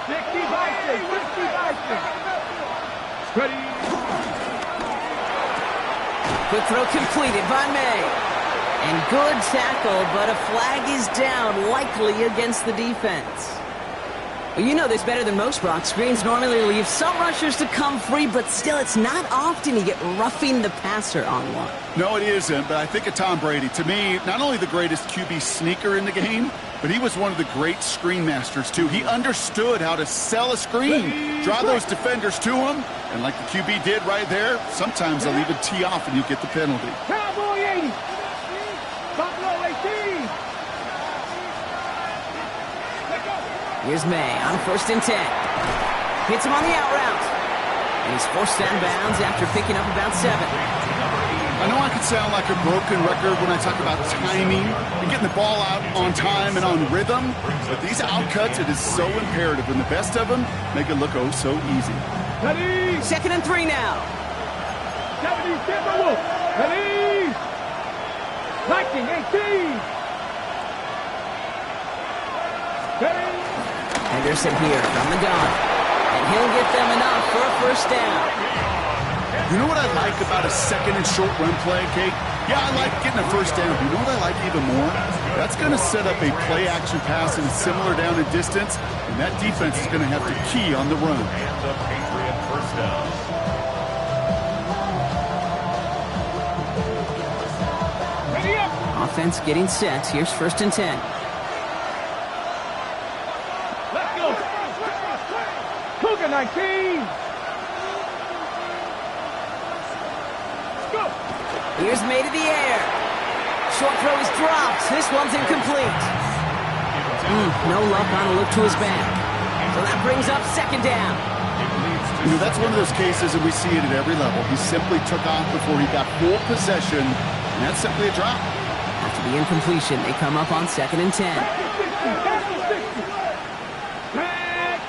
60 by 6, 60 by 6. Ready? Quick throw completed by May. And good tackle, but a flag is down, likely against the defense. Well, you know this better than most, Brock. Screens normally leave some rushers to come free, but still, it's not often you get roughing the passer on one. No, it isn't, but I think of Tom Brady. To me, not only the greatest QB sneaker in the game, but he was one of the great screen masters, too. He understood how to sell a screen, draw those defenders to him, and like the QB did right there, sometimes they'll even tee off and you get the penalty. Cowboy 80. Buffalo 18. Here's May on 1st and 10. Hits him on the out route. And he's forced out of bounds after picking up about 7. I know I can sound like a broken record when I talk about timing and getting the ball out on time and on rhythm, but these outcuts, it is so imperative, and the best of them make it look oh so easy. Ready. 2nd and 3 now. 70 Timberwolves. Ready. 1918. Ready. Henderson here from the gun. And he'll get them enough for a 1st down. You know what I like about a 2nd and short run play, Kate? Yeah, I like getting a 1st down, but you know what I like even more? That's going to set up a play-action pass in a similar down and distance, and that defense is going to have to key on the run. And the Patriot 1st down. Ready up. Offense getting set. Here's 1st and 10. Let's go. Cougar 19. Go. Here's May to the air. Short throw is dropped. This one's incomplete. No luck on a look to his back. So that brings up 2nd down. You know, that's one of those cases, and we see it at every level. He simply took off before he got full possession, and that's simply a drop. After the incompletion, they come up on 2nd and 10. Back.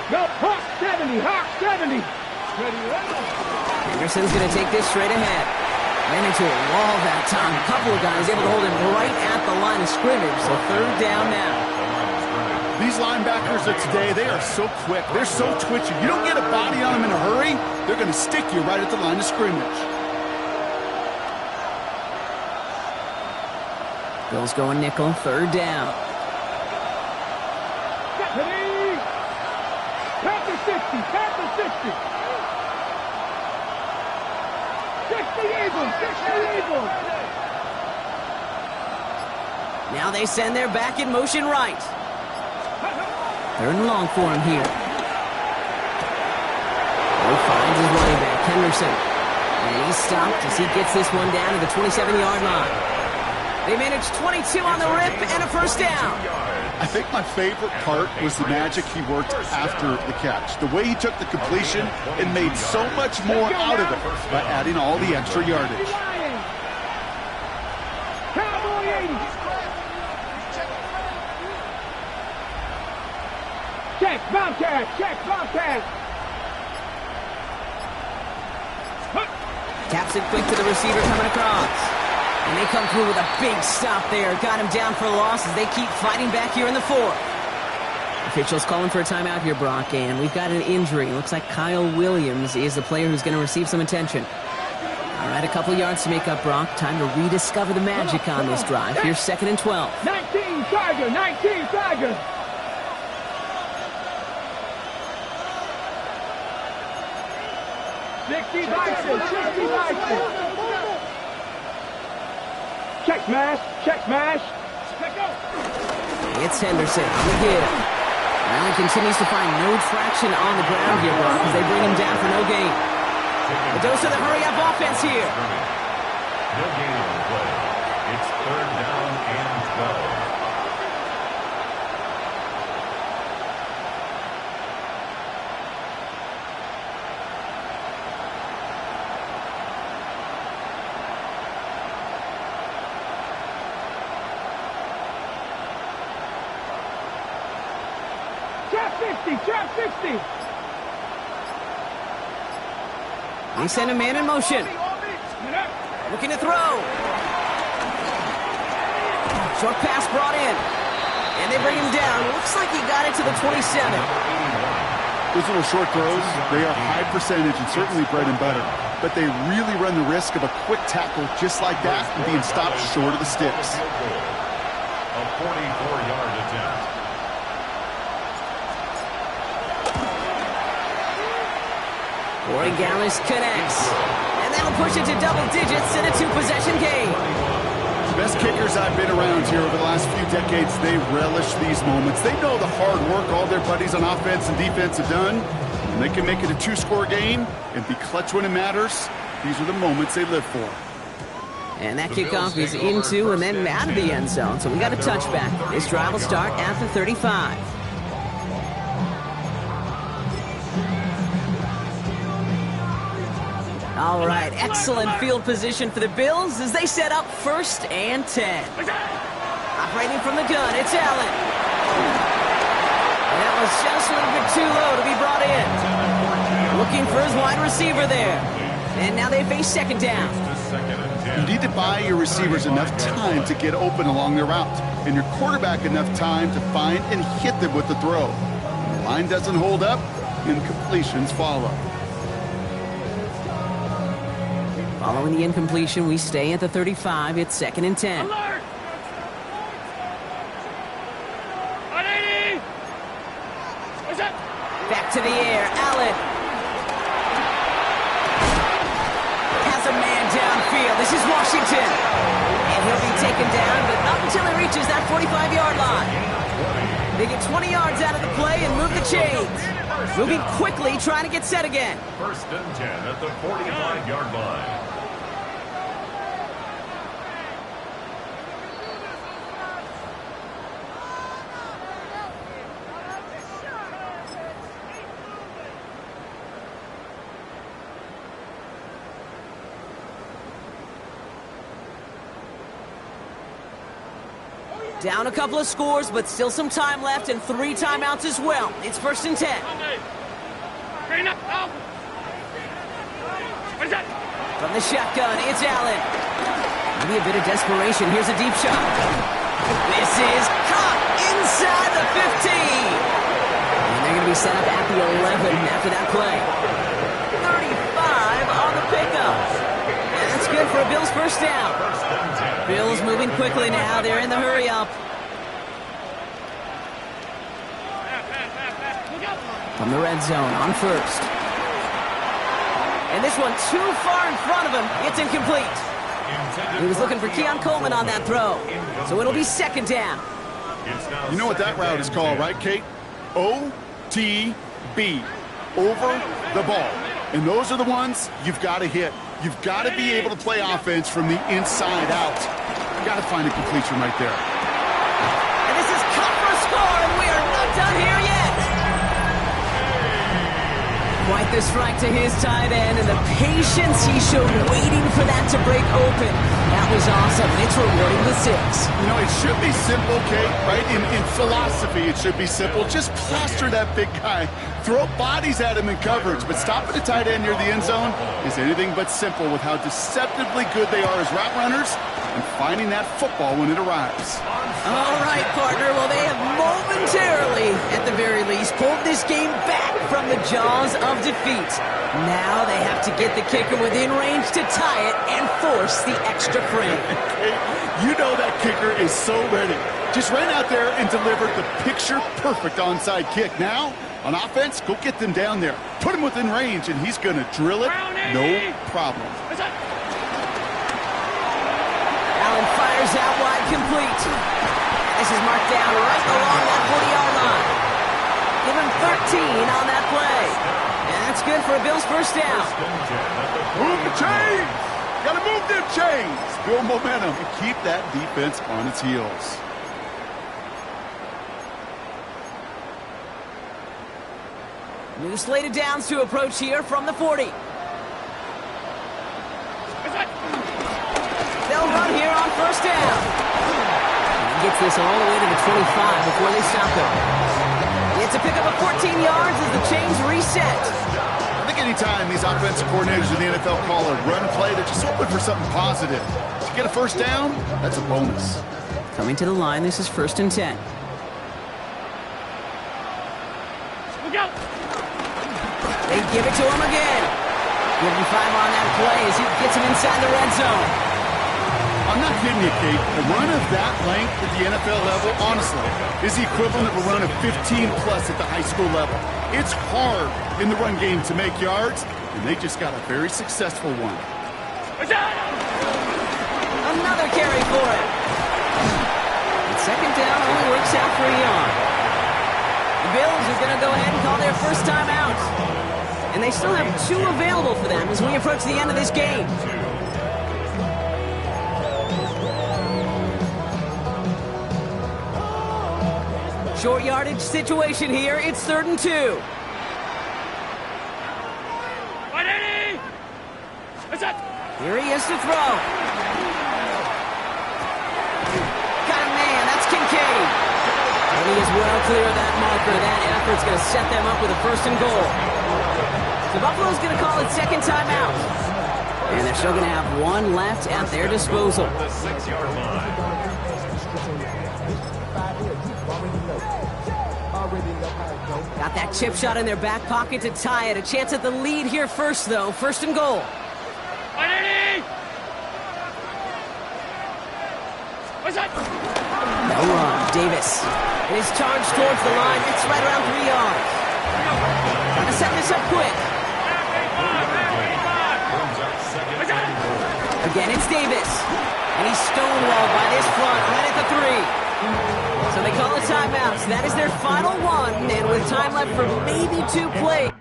Go. Hawk 70. Hawk 70. Ready. Henderson's going to take this straight ahead. Ran into a wall that time. A couple of guys able to hold him right at the line of scrimmage. So 3rd down now. These linebackers of today, they are so quick. They're so twitchy. You don't get a body on them in a hurry, they're going to stick you right at the line of scrimmage. Bills going nickel, 3rd down. Ready. Panther 60. Panther 60. 60 Eagles. 60 Eagles. Now they send their back in motion right. 3rd and long for him here. Finds his running back, Henderson. And he's stopped as he gets this one down to the 27-yard line. They managed 22 on the rip and a 1st down. I think my favorite part was the magic he worked after the catch. The way he took the completion and made so much more out of it by adding all the extra yardage. Cowboy 80. Check, Bobcat. Check, Bobcat. Taps it quick to the receiver coming across. And they come through with a big stop there. Got him down for a loss as they keep fighting back here in the 4th. Officials calling for a timeout here, Brock, and we've got an injury. Looks like Kyle Williams is the player who's going to receive some attention. All right, a couple yards to make up, Brock. Time to rediscover the magic on this drive. Here's 2nd and 12. 19 Tiger. 19 Tiger. Sixty Bison. 60 Bison. Check smash. Check smash. It's Henderson on the give. Now he continues to find no traction on the ground here, Brock, as they bring him down for no gain. A dose of the hurry-up offense here. No gain on the play. It's 3rd down and 12. Trap 60. They send a man in motion. Looking to throw. Short pass brought in. And they bring him down. Looks like he got it to the 27. Those little short throws, they are high percentage and certainly bread and butter. But they really run the risk of a quick tackle just like that and being stopped short of the sticks. A 44-yard attempt. Corey Gallis connects. And that'll push it to double digits in a 2-possession game. The best kickers I've been around here over the last few decades, they relish these moments. They know the hard work all their buddies on offense and defense have done. And they can make it a 2-score game and be clutch when it matters. These are the moments they live for. And that kickoff is into and then out of the end zone. So we got a touchback. This drive will start at the 35. All right, excellent field position for the Bills as they set up 1st and 10. Operating from the gun, it's Allen. And that was just a little bit too low to be brought in. Looking for his wide receiver there. And now they face 2nd down. You need to buy your receivers enough time to get open along their route, and your quarterback enough time to find and hit them with the throw. When the line doesn't hold up, incompletions follow. Following the incompletion, we stay at the 35. It's 2nd and 10. Alert! 180! What's up? Back to the air, Allen. Has a man downfield. This is Washington. And he'll be taken down, but not until he reaches that 45-yard line. They get 20 yards out of the play and move the chains. Moving quickly, trying to get set again. 1st and 10 at the 45-yard line. Down a couple of scores, but still some time left and 3 timeouts as well. It's 1st and 10. From the shotgun, it's Allen. Maybe a bit of desperation. Here's a deep shot. This is caught inside the 15. And they're going to be set up at the 11 after that play. 35 on the pickup. And that's good for a Bills 1st down. Bills moving quickly now. They're in the hurry up. From the red zone on 1st. And this one too far in front of him. It's incomplete. He was looking for Keon Coleman on that throw. So it'll be 2nd down. You know what that route is called, right, Kate? OTB. Over the ball. And those are the ones you've got to hit. You've got to be able to play offense from the inside out. You've got to find a completion right there. And this is cut for a score, and we are not done here yet. Quite the strike to his tight end, and the patience he showed waiting for that to break open. That was awesome. It's rewarding the 6. You know, it should be simple, Kate, right? In philosophy, it should be simple. Just plaster that big guy. Throw bodies at him in coverage, but stopping a tight end near the end zone is anything but simple with how deceptively good they are as route runners and finding that football when it arrives. All right, partner. Well, they have momentarily, at the very least, pulled this game back from the jaws of defeat. Now they have to get the kicker within range to tie it and force the extra frame. You know that kicker is so ready. Just ran out there and delivered the picture-perfect onside kick. Now, on offense, go get them down there. Put him within range, and he's going to drill it, no problem. Allen fires out wide, complete. This is marked down right along that 40-yard line. Give him 13 on that play. And that's good for a Bills 1st down. Move the chains! Got to move them chains! Build momentum and keep that defense on its heels. New slate of downs to approach here from the 40. They'll run here on 1st down. He gets this all the way to the 25 before they stop him. It's a pickup of 14 yards as the chains reset. I think anytime these offensive coordinators in the NFL call a run play, they're just hoping for something positive. To get a 1st down, that's a bonus. Coming to the line, this is 1st and 10. Look out! They give it to him again. Give him 5 on that play as he gets him inside the red zone. I'm not kidding you, Kate. A run of that length at the NFL level, honestly, is the equivalent of a run of 15-plus at the high school level. It's hard in the run game to make yards, and they just got a very successful one. Another carry for him. And second down only works out for a yard. The Bills are going to go ahead and call their first time out. And they still have 2 available for them as we approach the end of this game. Short yardage situation here. It's 3rd and 2. Here he is to throw. Got a man. That's Kincaid. And he is well clear of that marker. That effort's going to set them up with a 1st and goal. So Buffalo's going to call it second timeout. And they're still going to have 1 left at their disposal. The 6-yard line. Got that chip shot in their back pocket to tie it. A chance at the lead here first, though. 1st and goal. No run. Davis. It is charged towards the line. It's right around 3 yards. Trying to set this up quick. Again, it's Davis. And he's stonewalled by this front right at the 3. So they call a timeout. So that is their final one. And with time left for maybe 2 plays.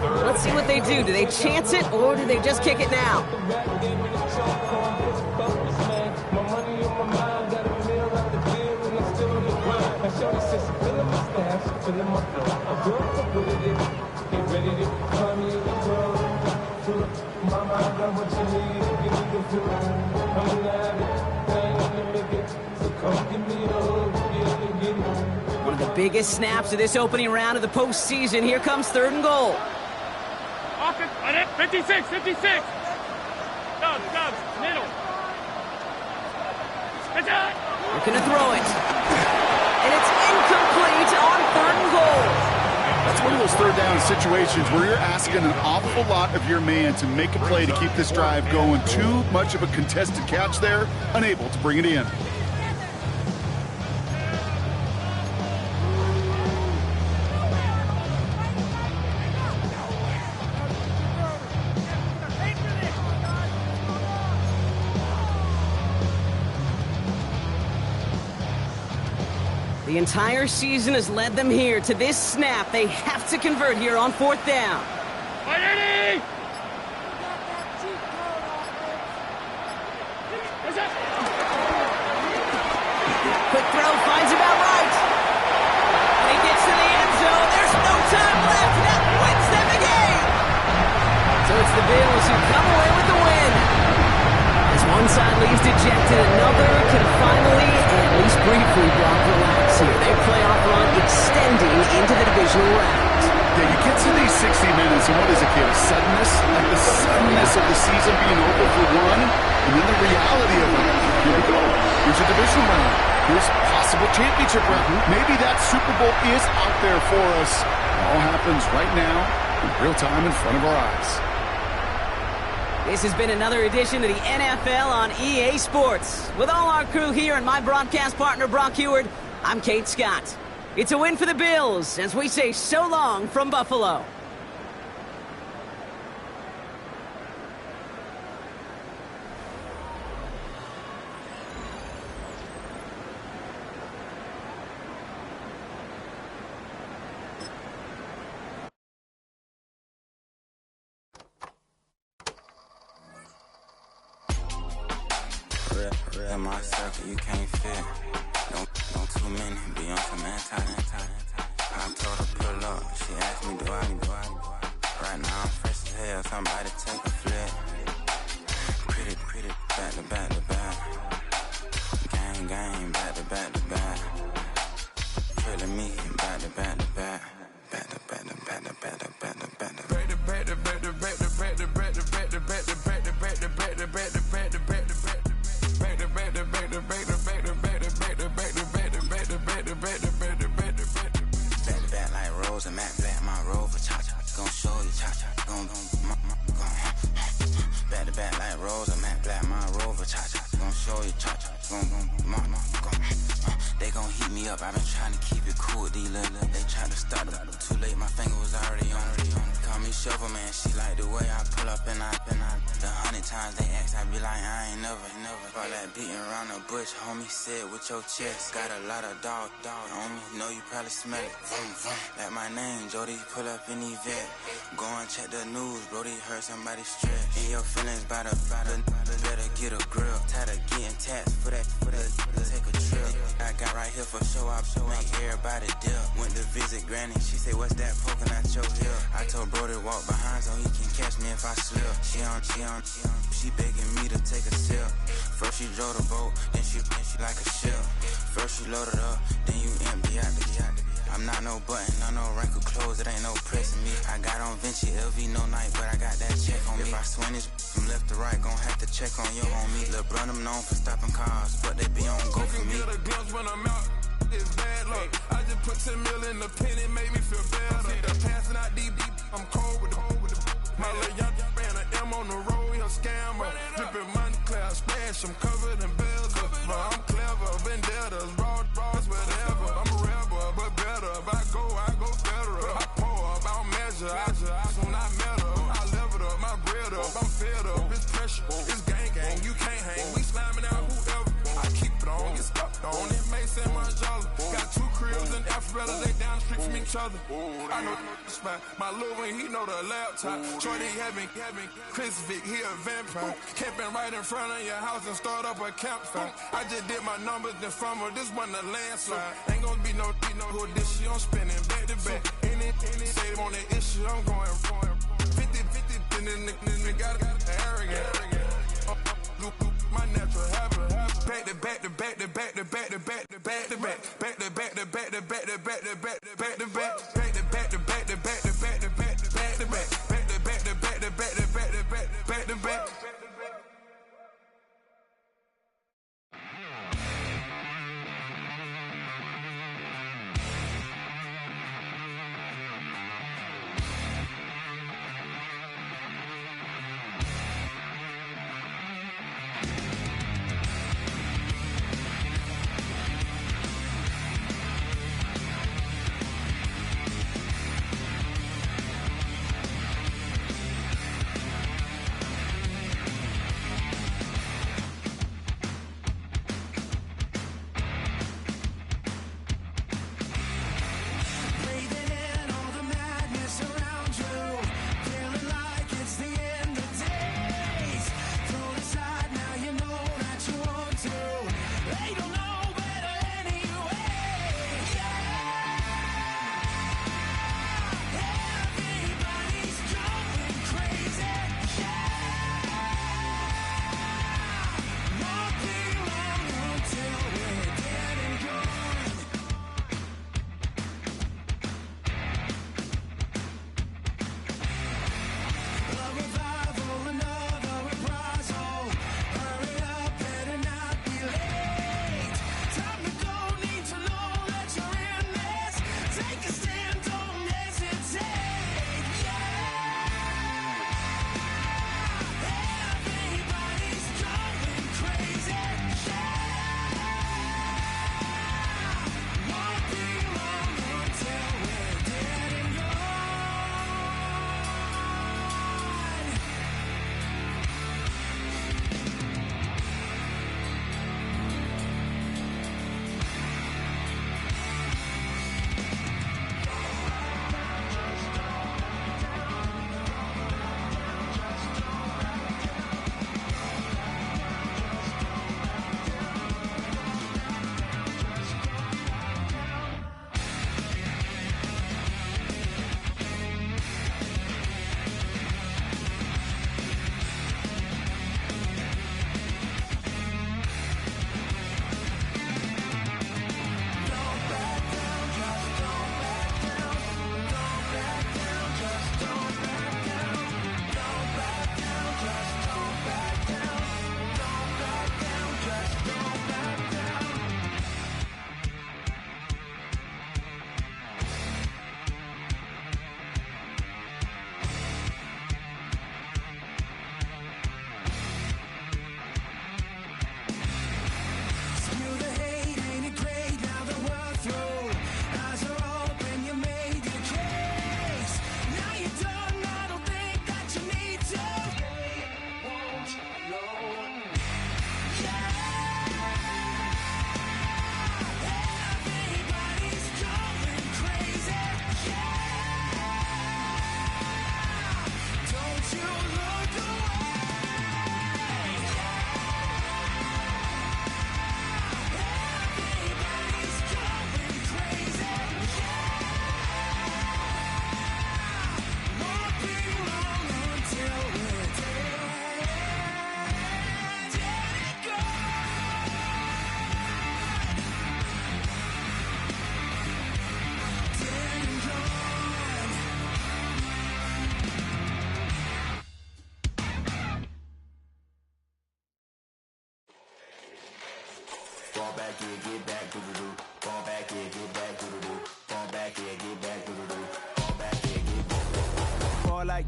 Let's see what they do. Do they chance it or do they just kick it now? One of the biggest snaps of this opening round of the postseason. Here comes 3rd and goal. 56, 56. Dubs, middle. Looking to throw it. And it's incomplete on 3rd and goal. That's one of those 3rd down situations where you're asking an awful lot of your man to make a play to keep this drive going. Too much of a contested catch there, unable to bring it in. The entire season has led them here to this snap. They have to convert here on 4th down. Quick throw, finds about right. And he gets to the end zone. There's no time left. That wins them the game. So it's the Bills who come away with the win. As one side leaves dejected, another can finally, at least briefly, block relax here. Their playoff run extending into the divisional round. Yeah, you get to these 60 minutes, and what is it, kid? Suddenness? Like the suddenness of the season being over for one, and then the reality of it. Here we go. Here's a divisional round. Here's possible championship round. Maybe that Super Bowl is out there for us. It all happens right now, in real time in front of our eyes. This has been another edition of the NFL on EA Sports. With all our crew here and my broadcast partner, Brock Heward, I'm Kate Scott. It's a win for the Bills as we say so long from Buffalo. In my circle, you can't fit. Don't too many be on some anti. I told her pull up. She asked me, do I? Right now I'm fresh as hell. Somebody take a flip. Pretty, back to back. Gang, back to back. Feeling me, back to back. Back like Rose and Matt Black, my Rover, cha-cha. Gon' show you, cha-cha. Gon' back to back like Rose and Matt Black, my Rover, cha-cha. up. I've been trying to keep it cool with these little. They tried to start it. Too late, my finger was already on. Call me Shovel Man, she like the way I pull up and I. The 100 times they ask, I be like, I ain't never. All that beating around the bush, homie said with your chest. Got a lot of dog on me, know you probably smell it. Like my name, Jody, pull up in the vet. Go and check the news, Brody heard somebody stretch. In your feelings by the better get a grill. Tired of getting taxed for that, take a trip. I got right here for show up, make everybody dip. Went to visit Granny, she say, what's that poking at your heel? I told Brody walk behind so he can catch me if I slip. She begging me to take a sip. First she drove the boat, then she like a ship. First you load it up, then you empty out the I'm not no button, no wrinkled clothes, it ain't no pressing me. I got on Vinci, LV, no night, but I got that check on me. If I swing this from left to right, gon' have to check on your homie. Lil' Brun, I'm known for stopping cars, but they be on go for me. Get a glimpse when I'm out, it's bad luck. I just put 10 mil in the pen, it made me feel better. The passing out deep, I'm cold with the my little young ran an M on the road, he a scammer. Drippin' money, clear splash, I'm covered in bells. But I'm clever, vendettas, raws, whatever. I'm a rebel, but better. If I go better. I pour up, I don't measure. I soon I met her. I leveled up, my bread up. I'm fed up, it's pressure. It's gang, you can't hang. We slamming out whoever. I keep it on, get stuck on. It may say my jolly. Got 2 cribs in Alpharetta, they down the street from each other. I know the spot. My little one, he know the laptop. Shorty having Chris Vick, he a vampire. Camping right in front of your house and start up a campfire. I just did my numbers then from her, this wasn't a landslide. Ain't gonna be no good this shit, I'm spinning back to back. Any say them on that issue, I'm going 50, and then the got arrogant. My natural habit. Back to back to back to back to back to back to back to back. Back to back to back to back to back to back to back to back. Back to back to back to back to back to back to back to back. Back to back to back to back to back to back to back.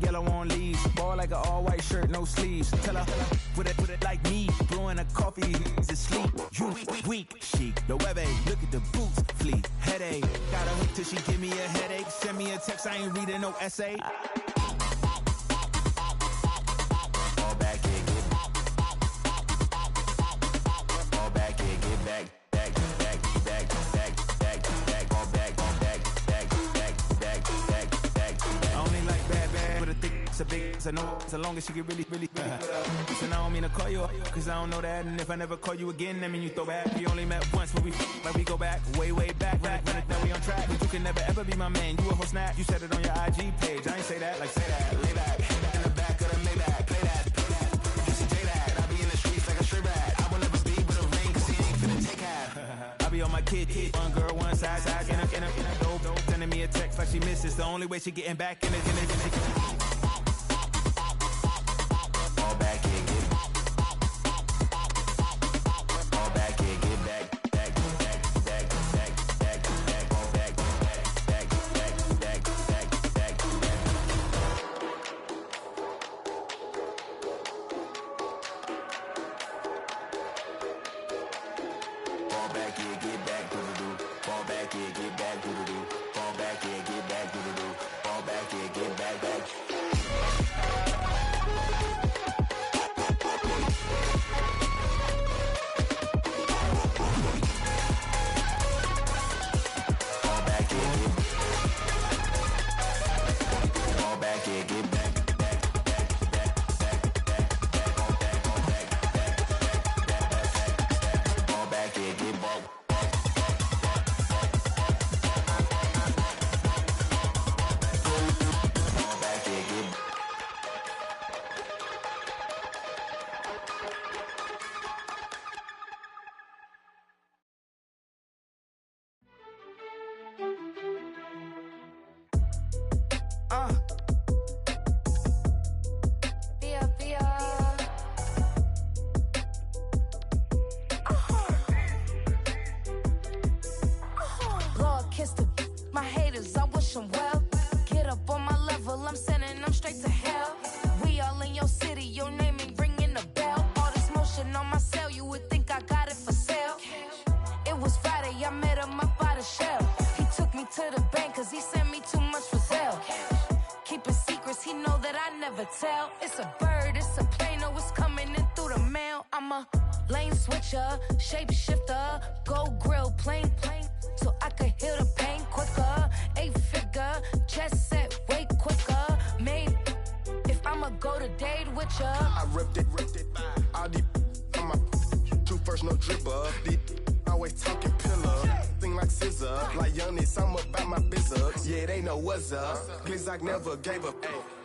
yellow on leaves. Ball like an all-white shirt, no sleeves. Tell her, put it like me. Blowing a coffee, he's asleep. You weak, chic. The webby, look at the boots, fleet. Headache, got a hook till she give me a headache. Send me a text, I ain't reading no essay. Fall back, yeah, get fall back, yeah, get back. A big, so no, so long as she get really so now I don't mean to call you up, cause I don't know that. And if I never call you again, that mean you throw back. We only met once, but we go back, way back. Run it, now we on track. But you can never ever be my man. You a whole snap, you said it on your IG page. I ain't say that, like say that, lay back. In the back of the Maybach, play that. Just say that, I be in the streets like a stray rat. I will never be with a ring, cause he ain't finna take half. I be on my kid, one girl, one side, in a dope, sending me a text like she misses. The only way she getting back in it. It's a bird, it's a plane, oh, it's coming in through the mail. I'm a lane switcher, shape shifter, go grill, plane, so I could heal the pain quicker. 8-figure, just set way quicker. Made if I'ma go to date with ya. I ripped it, all these on my true first, no dribble. These always talking pillar, thing like scissor, like youngest, I'm about my business. Yeah, they know what's up. Glizzock never gave up.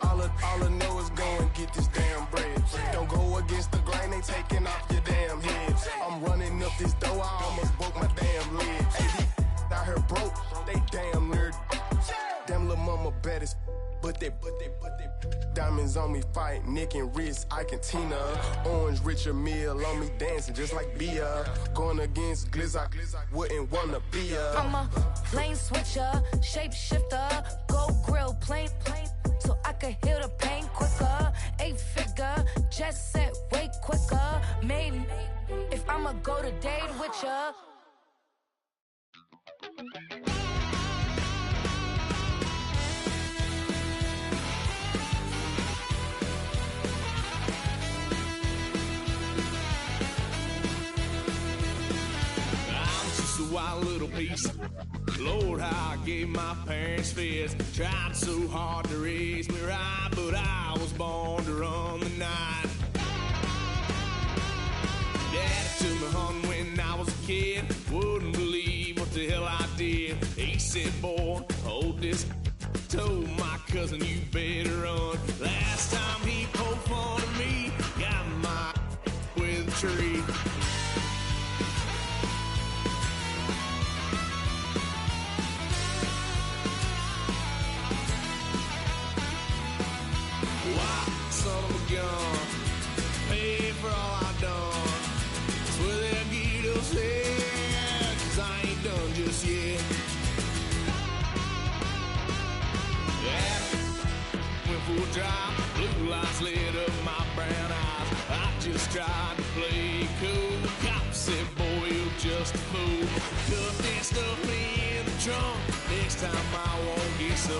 All I know is go and get this damn bread. Don't go against the grain, they taking off your damn heads. I'm running up this door, I almost broke my damn leg. Hey, out here broke, they damn nerd. Damn little mama bad as but they diamonds on me fight, neck and wrist, I can Tina. Orange Richard Mill on me dancing just like Bia. Going against Glizzock, wouldn't wanna be a. I'm a lane switcher, shape shifter, go grill, plane, so I could heal the pain quicker. 8-figure, just set way quicker. Made if I'ma go to date with ya. A wild little piece. Lord, how I gave my parents fits. Tried so hard to raise me right, but I was born to run the night. Daddy took me hunting when I was a kid. Wouldn't believe what the hell I did. He said, boy, hold this. Told my cousin, you better run. Last time he poked fun of me, got my with a tree. Son of a gun, pay for all I done. Swear they'll get us here, 'cause I ain't done just yet. Yeah, went for a drive. blue lights lit up my brown eyes. I just tried to play cool. Cop said, boy, you're just a fool. Cuffed and stuffed me in the trunk. Next time I won't get so.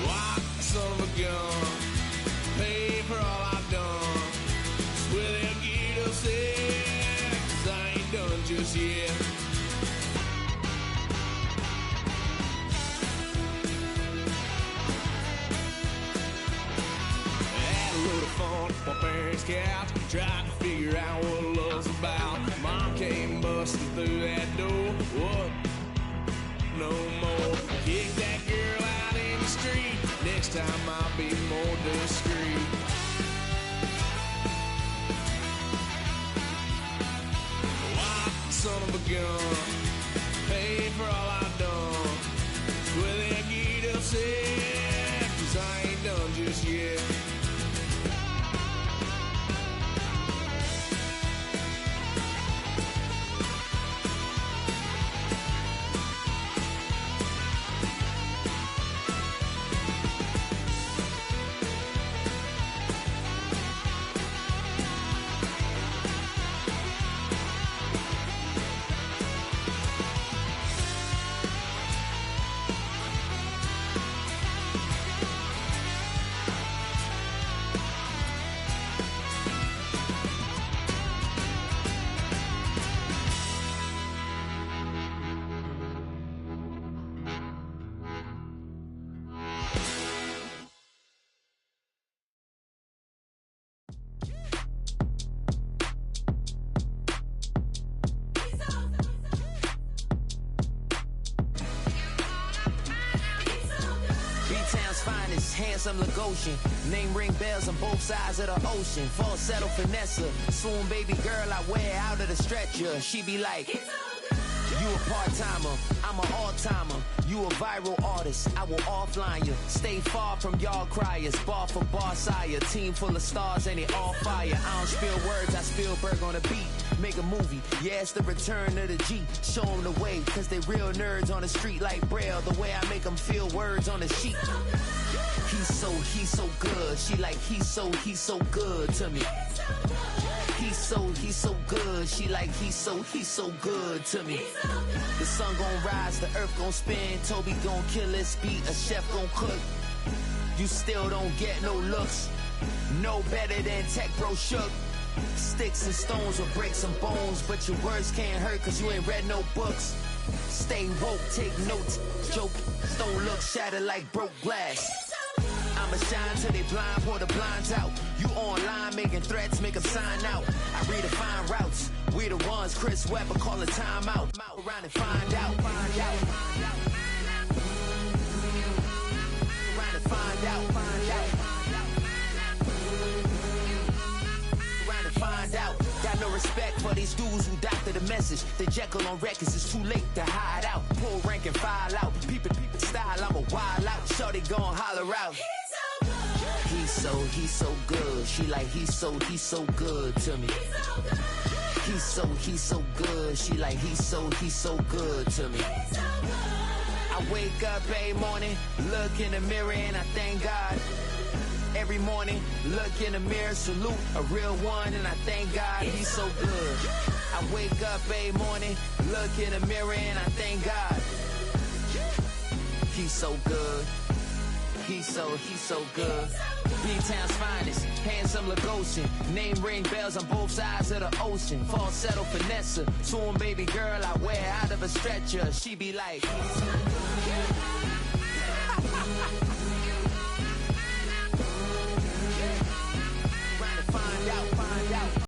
Why, son of a gun, pay for all I've done. Swear they'll get upset, 'cause I ain't done just yet. My parents' couch, tried to figure out what love's about. Mom came busting through that door. What? No more. Kick that girl out in the street. Next time I'll be more discreet. Why, son of a gun, pay for all I've done. Swear they'll get upset, 'cause I ain't done just yet. Handsome Lagosian, name ring bells on both sides of the ocean. Falsetto finesse, swoon baby girl I wear out of the stretcher. She be like, you a part-timer, I'm an all-timer. You a viral artist, I will offline you. Stay far from y'all criers, bar for bar sire. Team full of stars and they all fire. I don't spill words, I Spielberg on a beat. Make a movie, yeah, it's the return of the G. Show them the way, cause they real nerds on the street like Braille. The way I make them feel words on the sheet. He's so good. She like, he's so good to me. He's so good. She like, he's so good to me. The sun gon' rise, the earth gon' spin. Toby gon' kill this beat, a chef gon' cook. You still don't get no looks. No better than Tech Bro Shook. Sticks and stones will break some bones, but your words can't hurt cause you ain't read no books. Stay woke, take notes, joke. Don't look shattered like broke glass. I'ma shine till they blind, pour the blinds out. You online making threats, make them sign out. I redefine routes. We the ones Chris Webber call a timeout. Around and find out. Around and find out. Around and find out. Got no respect for these dudes who doctor the message. The Jekyll on records, it's too late to hide out. Pull rank and file out. Peep style, I'm a wild out. Shorty gon' holler out. He's so good. She like, he's so good to me. He's so good. She like, he's so good to me. I wake up every morning, look in the mirror and I thank God. Every morning, look in the mirror, salute a real one and I thank God. He's so good. I wake up every morning, look in the mirror and I thank God. He's so good. He's so good. B-Town's finest, handsome Lagosian. Name ring bells on both sides of the ocean. Falsetto finesse, swoon baby girl I wear out of a stretcher. She be like, trying to find out.